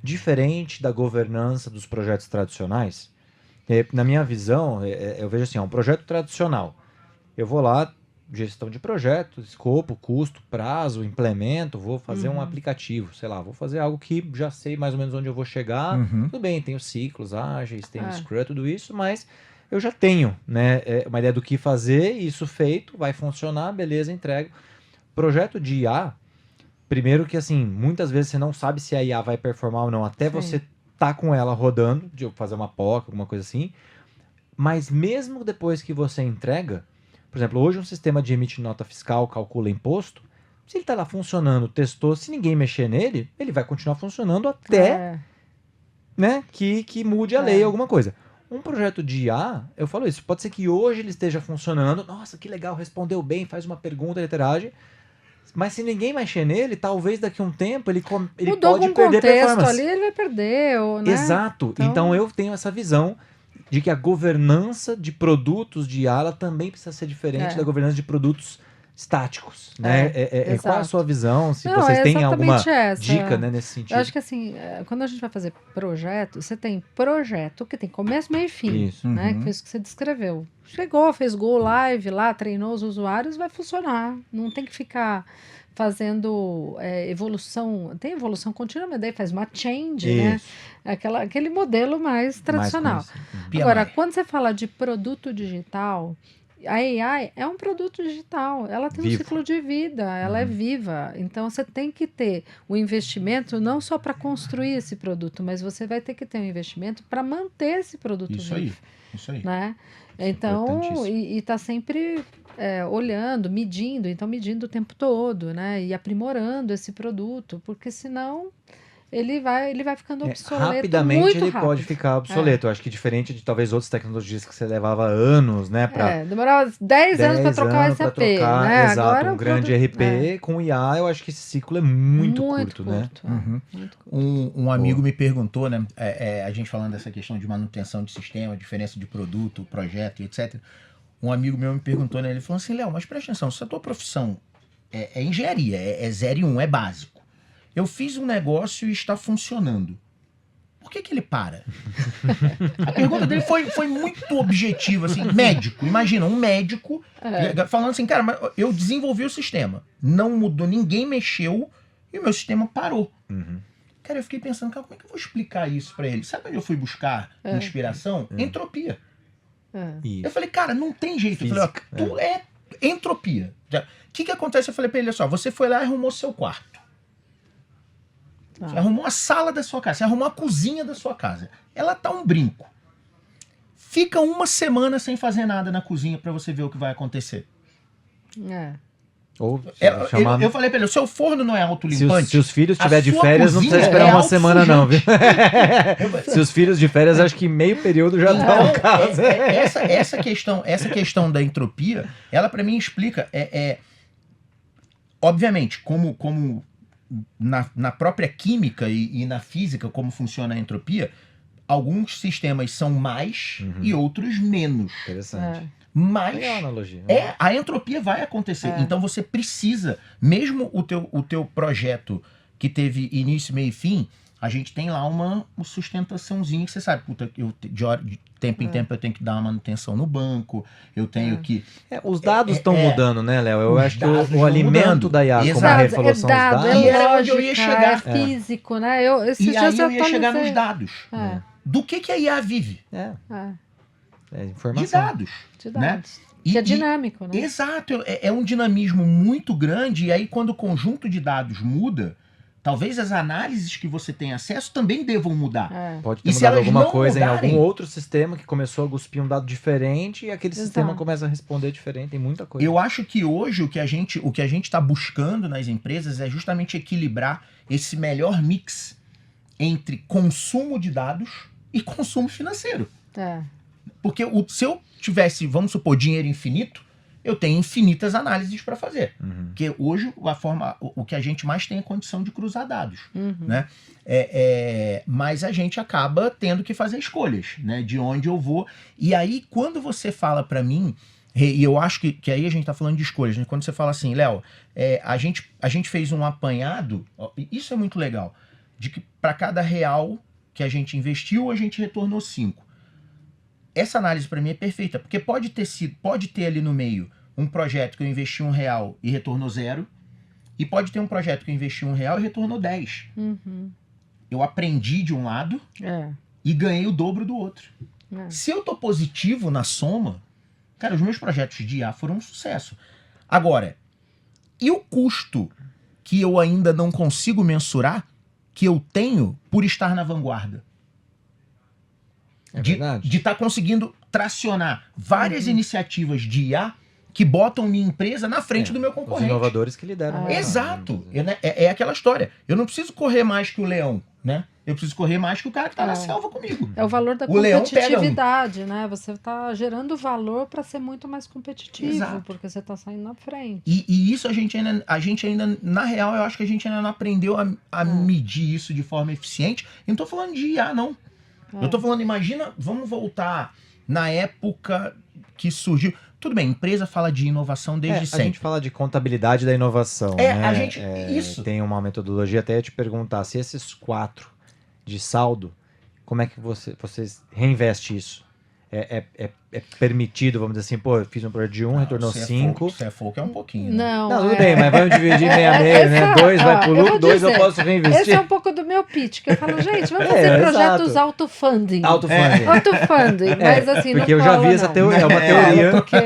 diferente da governança dos projetos tradicionais? Na minha visão, eu vejo assim, um projeto tradicional. Eu vou lá, gestão de projeto, escopo, custo, prazo, implemento, vou fazer um aplicativo, sei lá, vou fazer algo que já sei mais ou menos onde eu vou chegar. Tudo bem, tem os ciclos ágeis, tem o Scrum, tudo isso, mas eu já tenho, né, uma ideia do que fazer, isso feito, vai funcionar, beleza, entrego. Projeto de IA, primeiro que assim, muitas vezes você não sabe se a IA vai performar ou não, até você tá com ela rodando, de fazer uma POC, alguma coisa assim, mas mesmo depois que você entrega, por exemplo, hoje um sistema de emitir nota fiscal, calcula imposto, se ele tá lá funcionando, testou, se ninguém mexer nele, ele vai continuar funcionando até né, que mude a lei, alguma coisa. Um projeto de IA, eu falo isso, pode ser que hoje ele esteja funcionando, nossa, que legal, respondeu bem, faz uma pergunta, ele interage, mas se ninguém mexer nele, talvez daqui a um tempo ele pode perder performance. Ali ele vai perder, né? Exato. Então eu tenho essa visão de que a governança de produtos de IA ela também precisa ser diferente da governança de produtos estáticos, né? Qual é a sua visão? Se vocês têm alguma dica, né, nesse sentido? Eu acho que assim, quando a gente vai fazer projeto, você tem projeto que tem começo, meio e fim, Isso. né? Que foi isso que você descreveu. Chegou, fez go live lá, treinou os usuários, vai funcionar. Não tem que ficar fazendo evolução. Tem evolução contínua, mas daí faz uma change, né? Aquele modelo mais tradicional. Agora, quando você fala de produto digital, a AI é um produto digital, ela tem um ciclo de vida, ela é viva. Então, você tem que ter o investimento não só para construir esse produto, mas você vai ter que ter um investimento para manter esse produto vivo. Isso aí. Né? Então, e tá sempre olhando, medindo o tempo todo, né? E aprimorando esse produto, porque senão ele vai ficando obsoleto rapidamente muito ele rápido. pode ficar obsoleto. Eu acho que diferente de talvez outras tecnologias que você levava anos, né? Demorava 10 anos para trocar o SAP, né? Exato, Agora um grande RP com IA, eu acho que esse ciclo é muito curto, né? Muito curto. Um amigo me perguntou, né? A gente falando dessa questão de manutenção de sistema, diferença de produto, projeto e etc. Um amigo meu me perguntou, né? Ele falou assim, Léo, mas presta atenção, se a tua profissão é engenharia, é 0 e 1, é básico. Eu fiz um negócio e está funcionando. por que ele para? A pergunta dele foi muito objetiva, assim, médico. Imagina, um médico falando assim, cara, mas eu desenvolvi o sistema, não mudou, ninguém mexeu e o meu sistema parou. Cara, eu fiquei pensando, cara, como é que eu vou explicar isso pra ele? Sabe onde eu fui buscar inspiração? Entropia. Eu falei, cara, não tem jeito. Eu falei, ó, tu é entropia. O que acontece? Eu falei pra ele, olha só, você foi lá e arrumou seu quarto. Você arrumou a sala da sua casa, você arrumou a cozinha da sua casa. Ela tá um brinco. Fica uma semana sem fazer nada na cozinha pra você ver o que vai acontecer. Ou eu falei pra ele, o seu forno não é autolimpante? Se os filhos estiver de férias, não precisa esperar uma semana não, viu? Se os filhos de férias, acho que meio período já dá um caso. Essa questão da entropia, ela pra mim explica, obviamente, como na própria química e na física, como funciona a entropia, alguns sistemas são mais e outros menos. Interessante. Mas legal a analogia. a entropia vai acontecer. Então você precisa, mesmo o teu projeto que teve início, meio e fim, a gente tem lá uma sustentaçãozinha que você sabe, puta, de tempo em tempo eu tenho que dar uma manutenção no banco, eu tenho que... os dados estão mudando, né, Léo? Eu acho que dados o alimento da IA, como a Rê falou, são os dados. E era onde eu ia chegar. Físico, né? Esses E aí dias eu ia chegar nos dados. Do que a IA vive? Informação. De dados. De dados. Né? Que é dinâmico, né? Exato. É um dinamismo muito grande, e aí quando o conjunto de dados muda, talvez as análises que você tem acesso também devam mudar. Pode ter mudado alguma coisa em algum outro sistema que começou a cuspir um dado diferente e aquele sistema começa a responder diferente, tem muita coisa. Eu acho que hoje o que a gente está buscando nas empresas é justamente equilibrar esse melhor mix entre consumo de dados e consumo financeiro. Porque se eu tivesse, vamos supor, dinheiro infinito, eu tenho infinitas análises para fazer. Porque hoje o que a gente mais tem é condição de cruzar dados. Né? Mas a gente acaba tendo que fazer escolhas, né? De onde eu vou. E aí, quando você fala para mim, e eu acho que aí a gente está falando de escolhas, né? Quando você fala assim, Léo, a gente fez um apanhado, isso é muito legal, de que para cada real que a gente investiu, a gente retornou 5. Essa análise para mim é perfeita, porque pode ter ali no meio um projeto que eu investi R$1 e retornou 0, e pode ter um projeto que eu investi R$1 e retornou 10. Eu aprendi de um lado e ganhei o dobro do outro. Se eu tô positivo na soma, cara, os meus projetos de IA foram um sucesso. Agora, e o custo que eu ainda não consigo mensurar, que eu tenho por estar na vanguarda? De estar conseguindo tracionar várias iniciativas de IA que botam minha empresa na frente do meu concorrente. Os inovadores que lideram. Exato. É aquela história. Eu não preciso correr mais que o leão, né? Eu preciso correr mais que o cara que tá na selva comigo. É o valor da competitividade, né? Você tá gerando valor para ser muito mais competitivo, porque você tá saindo na frente. E isso a gente ainda, na real, eu acho que a gente ainda não aprendeu a medir isso de forma eficiente. Eu não tô falando de IA, não. Eu tô falando, imagina, vamos voltar na época que surgiu. Tudo bem, empresa fala de inovação desde sempre. A gente fala de contabilidade da inovação. Isso. Tem uma metodologia, até te perguntar se esses 4 de saldo, como é que vocês reinvestem isso? É permitido, vamos dizer assim, pô, eu fiz um projeto de 1, retornou 5. Se é foco, é um pouquinho. Né? Não, tudo bem, mas vamos dividir meio a meio, né? 2 vai pro lucro, 2 eu posso reinvestir. Esse é um pouco do meu pitch, que eu falo, gente, vamos fazer projetos auto-funding. Auto-funding, mas assim, porque não eu já vi essa teoria, é uma teoria. Porque...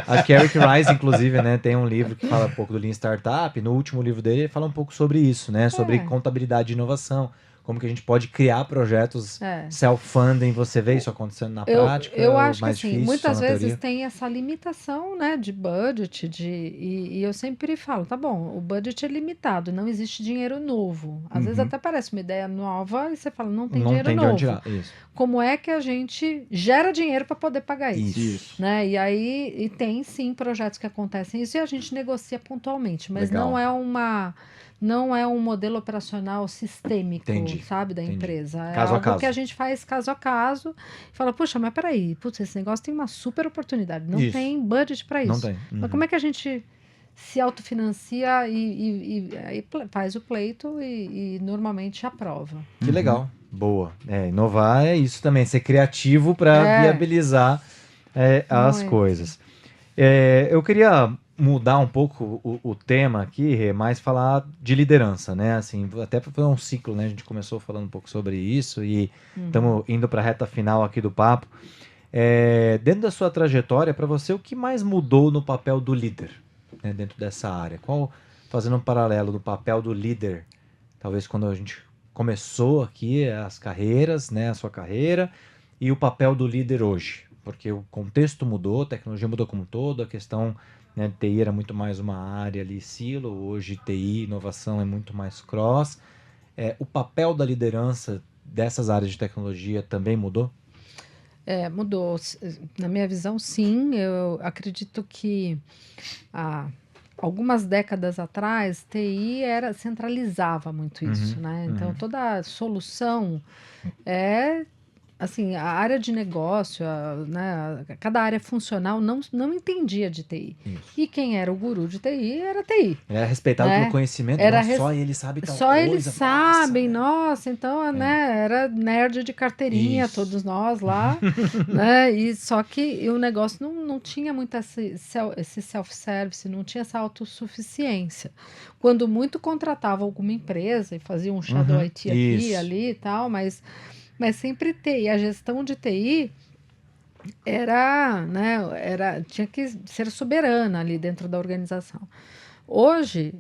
Acho que Eric Rice, inclusive, né, tem um livro que fala um pouco do Lean Startup, no último livro dele ele fala um pouco sobre isso, né? Sobre contabilidade de inovação. Como que a gente pode criar projetos self-funding, você vê isso acontecendo na prática? Eu acho mais que assim, difícil, muitas vezes teoria? tem essa limitação, né, de budget, e eu sempre falo, tá bom, o budget é limitado, não existe dinheiro novo. Às vezes até parece uma ideia nova e você fala, não tem dinheiro novo. Isso. Como é que a gente gera dinheiro para poder pagar isso? Isso. Né? E aí tem sim projetos que acontecem isso e a gente negocia pontualmente, mas Legal. não é um modelo operacional sistêmico, sabe, da empresa. É caso a algo caso. que a gente faz caso a caso e fala, poxa, mas peraí, esse negócio tem uma super oportunidade. Não tem budget para isso. Não tem. Mas como é que a gente se autofinancia e aí faz o pleito e normalmente aprova. Que legal. Boa. Inovar é isso também, ser criativo para viabilizar as coisas. Eu queria mudar um pouco o tema aqui, Rê, mais falar de liderança, né? Assim, até para fazer um ciclo, né? A gente começou falando um pouco sobre isso e estamos indo para a reta final aqui do papo. Dentro da sua trajetória, para você, o que mais mudou no papel do líder, né, dentro dessa área? Fazendo um paralelo do papel do líder, talvez quando a gente começou aqui as carreiras, né, a sua carreira, e o papel do líder hoje, porque o contexto mudou, a tecnologia mudou como um todo, a questão, né, de TI era muito mais uma área ali, silo, hoje TI, inovação é muito mais cross. O papel da liderança dessas áreas de tecnologia também mudou? Mudou. Na minha visão, sim. Eu acredito que algumas décadas atrás, TI centralizava muito isso, né? Então, toda solução assim, a área de negócio, né, cada área funcional não entendia de TI. Isso. E quem era o guru de TI era TI. Era respeitado pelo conhecimento, só ele sabe tal só coisa. Eles sabem, nossa, então, né, era nerd de carteirinha, isso. todos nós lá, né, e só que o negócio não tinha muito esse self-service, não tinha essa autossuficiência. Quando muito contratava alguma empresa e fazia um shadow IT aqui, ali e tal, mas sempre TI, a gestão de TI tinha que ser soberana ali dentro da organização. Hoje,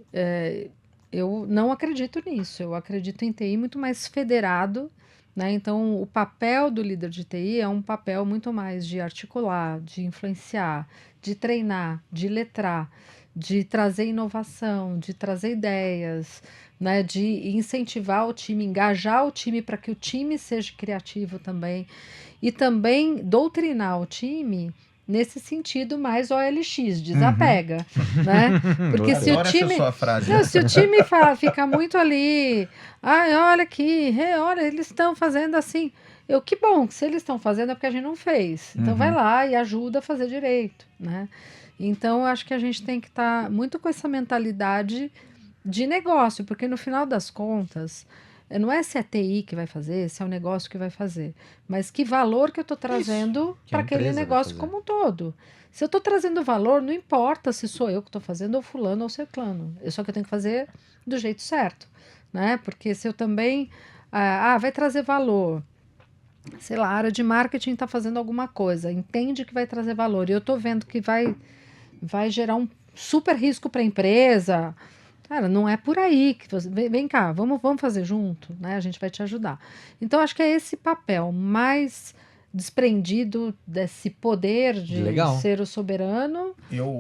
eu não acredito nisso, eu acredito em TI muito mais federado, né? Então, o papel do líder de TI é um papel muito mais de articular, de influenciar, de treinar, de letrar, de trazer inovação, de trazer ideias, né, de incentivar o time, engajar o time para que o time seja criativo também. E também doutrinar o time nesse sentido mais OLX, desapega. Né? Porque se o time. Sua frase. Se o time fica muito ali, olha aqui, olha, eles estão fazendo assim. Que bom, se eles estão fazendo é porque a gente não fez. Então vai lá e ajuda a fazer direito. Né? Então, eu acho que a gente tem que estar muito com essa mentalidade de negócio, porque no final das contas, não é se é TI que vai fazer, se é o negócio que vai fazer, mas que valor que eu estou trazendo para aquele negócio como um todo. Se eu estou trazendo valor, não importa se sou eu que estou fazendo ou fulano ou ciclano, só que eu tenho que fazer do jeito certo, né? Porque se eu também, vai trazer valor, sei lá, a área de marketing está fazendo alguma coisa, entende que vai trazer valor, e eu estou vendo que vai gerar um super risco para a empresa. Cara, não é por aí que vem cá, vamos fazer junto, né? A gente vai te ajudar. Então, acho que é esse papel mais desprendido desse poder de ser o soberano,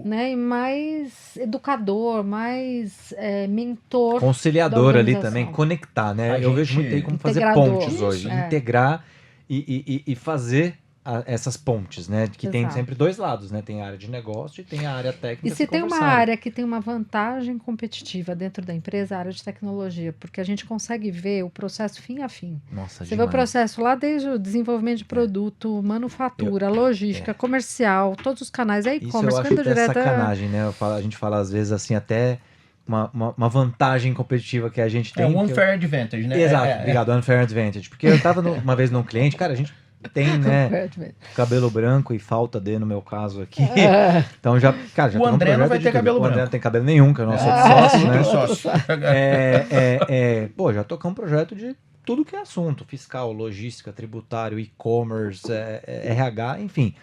né? E mais educador, mais mentor. Conciliador ali também, conectar, né? Eu vejo muito aí como fazer pontes hoje, integrar e fazer essas pontes, né? Que tem sempre dois lados, né? Tem a área de negócio e tem a área técnica. E se tem uma área que tem uma vantagem competitiva dentro da empresa, a área de tecnologia, porque a gente consegue ver o processo fim a fim. Nossa, você vê o processo lá desde o desenvolvimento de produto, manufatura, logística, comercial, todos os canais, e-commerce, venda direta. Isso eu acho sacanagem, né? A gente fala às vezes assim, até uma vantagem competitiva que a gente tem. É um unfair advantage, né? Exato, obrigado, unfair advantage. Porque eu tava uma vez num cliente, cara, a gente tem, né, cabelo branco e falta de, no meu caso aqui. Então já o André não vai ter cabelo branco. O André não tem cabelo nenhum, que é o nosso sócio, né? Pô, já tocamos um projeto de tudo que é assunto, fiscal, logística, tributário, e-commerce, RH, enfim.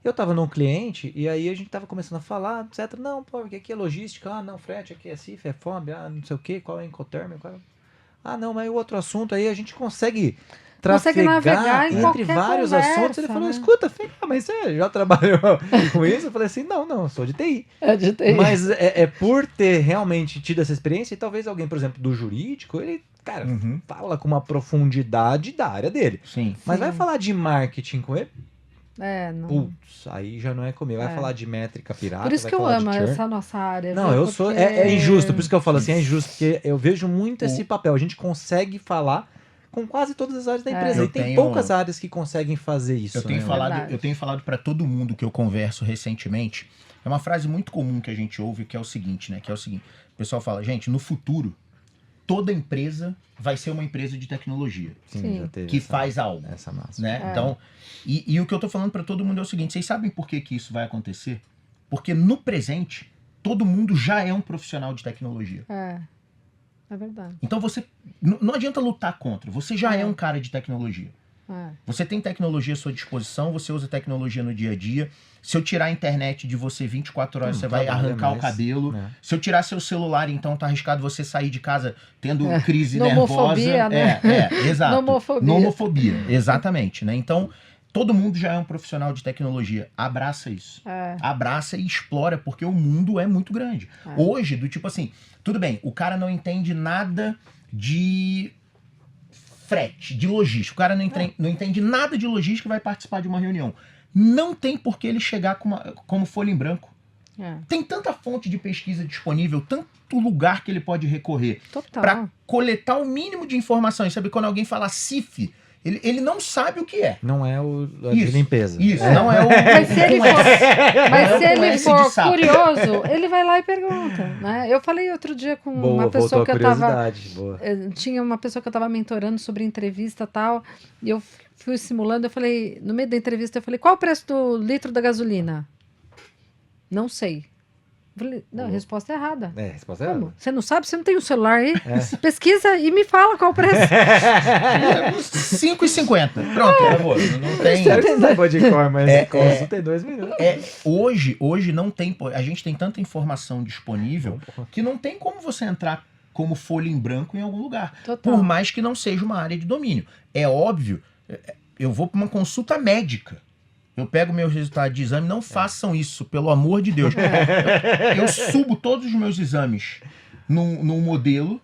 Eu tava num cliente e aí a gente tava começando a falar, etc. Não, pô, porque aqui é logística, não, frete, aqui é CIF, é FOB, não sei o que, qual é o Incoterm, não, mas o outro assunto aí a gente consegue navegar entre vários assuntos. Ele falou, escuta, mas você já trabalhou com isso? Eu falei assim, não, eu sou de TI. De TI. Mas por ter realmente tido essa experiência, e talvez alguém, por exemplo, do jurídico, ele, cara, fala com uma profundidade da área dele. Sim. Mas vai falar de marketing com ele? Não. Putz, aí já não é comigo. Vai falar de métrica pirata. Por isso que eu amo essa nossa área. Não, eu sou. É injusto, por isso que eu falo assim, é injusto, porque eu vejo muito esse papel. A gente consegue falar com quase todas as áreas da É. empresa. Eu E tem tenho- poucas áreas que conseguem fazer isso. Eu tenho né? Verdade. falado para todo mundo que eu converso recentemente. É uma frase muito comum que a gente ouve, que é o seguinte, né? Que é o seguinte: o pessoal fala, gente, no futuro, toda empresa vai ser uma empresa de tecnologia Sim. já teve que essa- faz algo, essa massa. né? É. Então, e o que eu tô falando para todo mundo é o seguinte: vocês sabem por que isso vai acontecer? Porque no presente, todo mundo já é um profissional de tecnologia. É verdade. Então não adianta lutar contra. Você já é um cara de tecnologia. É. Você tem tecnologia à sua disposição, você usa tecnologia no dia a dia. Se eu tirar a internet de você 24 horas, você vai trabalha arrancar o mais, cabelo. né? Se eu tirar seu celular, então tá arriscado você sair de casa tendo crise Nomofobia, nervosa. né? Exato. Nomofobia. Nomofobia, exatamente, né? Então, todo mundo já é um profissional de tecnologia. Abraça isso. É. Abraça e explora, porque o mundo é muito grande. É. Hoje, do tipo assim, tudo bem, o cara não entende nada de frete, de logística. O cara não entende nada de logística e vai participar de uma reunião. Não tem por que ele chegar como folha em branco. É. Tem tanta fonte de pesquisa disponível, tanto lugar que ele pode recorrer Total. para coletar o mínimo de informações. Sabe, quando alguém fala CIF, ele não sabe o que é. Não é o a de Isso, limpeza. Isso, não é o... Mas se ele com S. for, mas Não se é com ele S de for sapo. curioso, ele vai lá e pergunta, né? Eu falei outro dia com Boa, uma pessoa voltou a que eu tava... curiosidade. Boa. Tinha uma pessoa que eu tava mentorando sobre entrevista e tal, e eu fui simulando, eu falei, no meio da entrevista, eu falei, qual o preço do litro da gasolina? Não sei. Eu falei, não, a resposta é errada. É, a resposta é Como? ela. Você não sabe? Você não tem o celular aí? Pesquisa e me fala qual o preço. 5,50. Pronto, acabou. Não tem... Sério que você não pode de cor, mas É, consulta em 2 minutos. Hoje não tem... A gente tem tanta informação disponível que não tem como você entrar como folha em branco em algum lugar. Total. Por mais que não seja uma área de domínio. É óbvio, eu vou para uma consulta médica. Eu pego meus resultados de exame, não façam isso, pelo amor de Deus. Eu subo todos os meus exames num modelo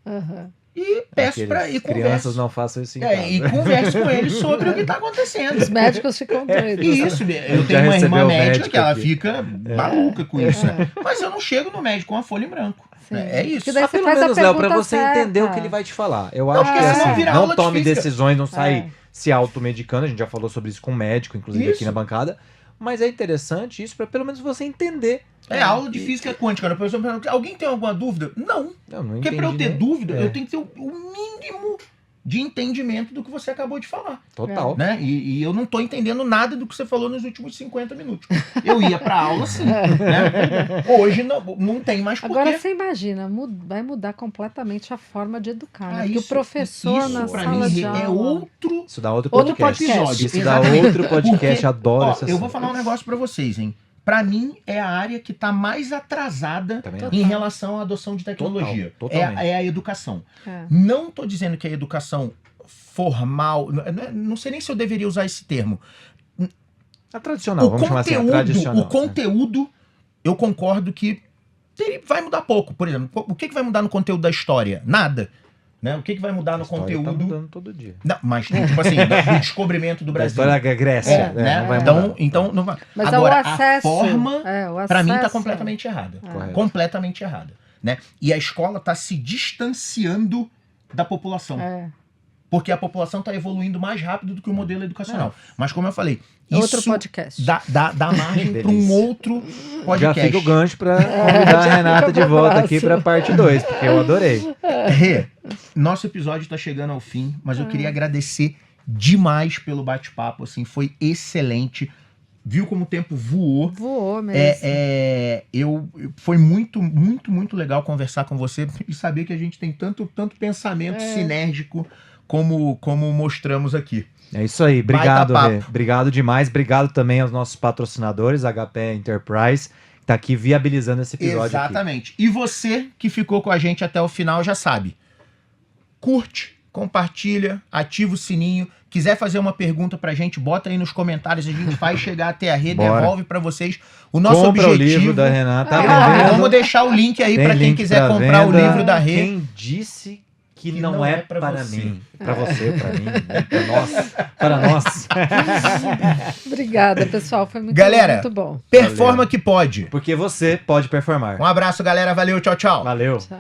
Aham. e peço para Aqueles e crianças converso. não façam isso em casa. E converso com eles sobre o que está acontecendo. Os médicos ficam doidos. Isso, eu Já tenho uma recebeu irmã o médica médico que ela aqui. fica maluca com isso, né? Mas eu não chego no médico com a folha em branco. Sim. É isso. Porque daí Mas você pelo faz a menos, Léo, pra pergunta você certa. entender o que ele vai te falar. Eu Não, acho que porque é senão assim, vira não aula de tome física. decisões, não sai É. se automedicando, a gente já falou sobre isso com um médico, inclusive aqui Isso. na bancada, mas é interessante isso para pelo menos você entender. É aula de física quântica. Né? A pessoa pergunta, alguém tem alguma dúvida? Não. Eu não Porque entendi para eu ter nem- dúvida, É. eu tenho que ter o mínimo de entendimento do que você acabou de falar. Total. Né? E eu não tô entendendo nada do que você falou nos últimos 50 minutos. Eu ia pra aula sim. Né? Hoje não tem mais porquê. Agora você imagina, vai mudar completamente a forma de educar, né? Porque o Isso professor na pra sala mim de aula... é outro... Isso dá outro Outro podcast. podcast. Isso dá Exatamente. outro podcast, Porque, adoro ó, essa eu vou falar um negócio pra vocês, hein? Pra mim, é a área que tá mais atrasada Também Total. em relação à adoção de tecnologia. Total, totalmente. É a educação. É. Não tô dizendo que a educação formal... Não sei nem se eu deveria usar esse termo. A tradicional, vamos chamar assim, a tradicional. O conteúdo, eu concordo que vai mudar pouco. Por exemplo, o que vai mudar no conteúdo da história? Nada. Né? O que vai mudar A no história conteúdo... tá mudando todo dia. Não, mas tipo assim, do descobrimento do Da Brasil. história da Grécia, né? não vai mudar. Então não vai. Mas Agora, é o acesso. a forma, o pra mim, tá acesso- completamente errada. Correto. Completamente errada. Né? E a escola tá se distanciando da população. É. Porque a população tá evoluindo mais rápido do que o modelo educacional. Mas como eu falei, Outro isso podcast. dá margem para um Delícia. outro Já podcast. fica o gancho pra convidar a já Renata fica de pro volta aqui próximo. pra parte 2, porque eu adorei. Rê, nosso episódio tá chegando ao fim, mas eu queria agradecer demais pelo bate-papo, assim, foi excelente. Viu como o tempo voou. Voou mesmo. Foi muito legal conversar com você e saber que a gente tem tanto pensamento sinérgico como mostramos aqui. É isso aí, obrigado, Baita Rê. papo. Obrigado demais, obrigado também aos nossos patrocinadores, HP Enterprise, que tá aqui viabilizando esse episódio aqui. Exatamente. E você que ficou com a gente até o final já sabe. Curte, compartilha, ativa o sininho. Quiser fazer uma pergunta pra gente, bota aí nos comentários, a gente faz chegar até a Rê, Bora. devolve pra vocês. O nosso Compra o objetivo... livro da Renata, tá Ah, vendendo? vamos deixar o link aí Tem pra quem link quiser pra comprar o venda. livro da Rê. Quem disse que não é para você. mim? Pra você, pra mim, pra nós. Para nós. Obrigada, pessoal. Foi Galera, muito bom. Performa que pode. Porque você pode performar. Um abraço, galera. Valeu, tchau, tchau. Valeu. Tchau.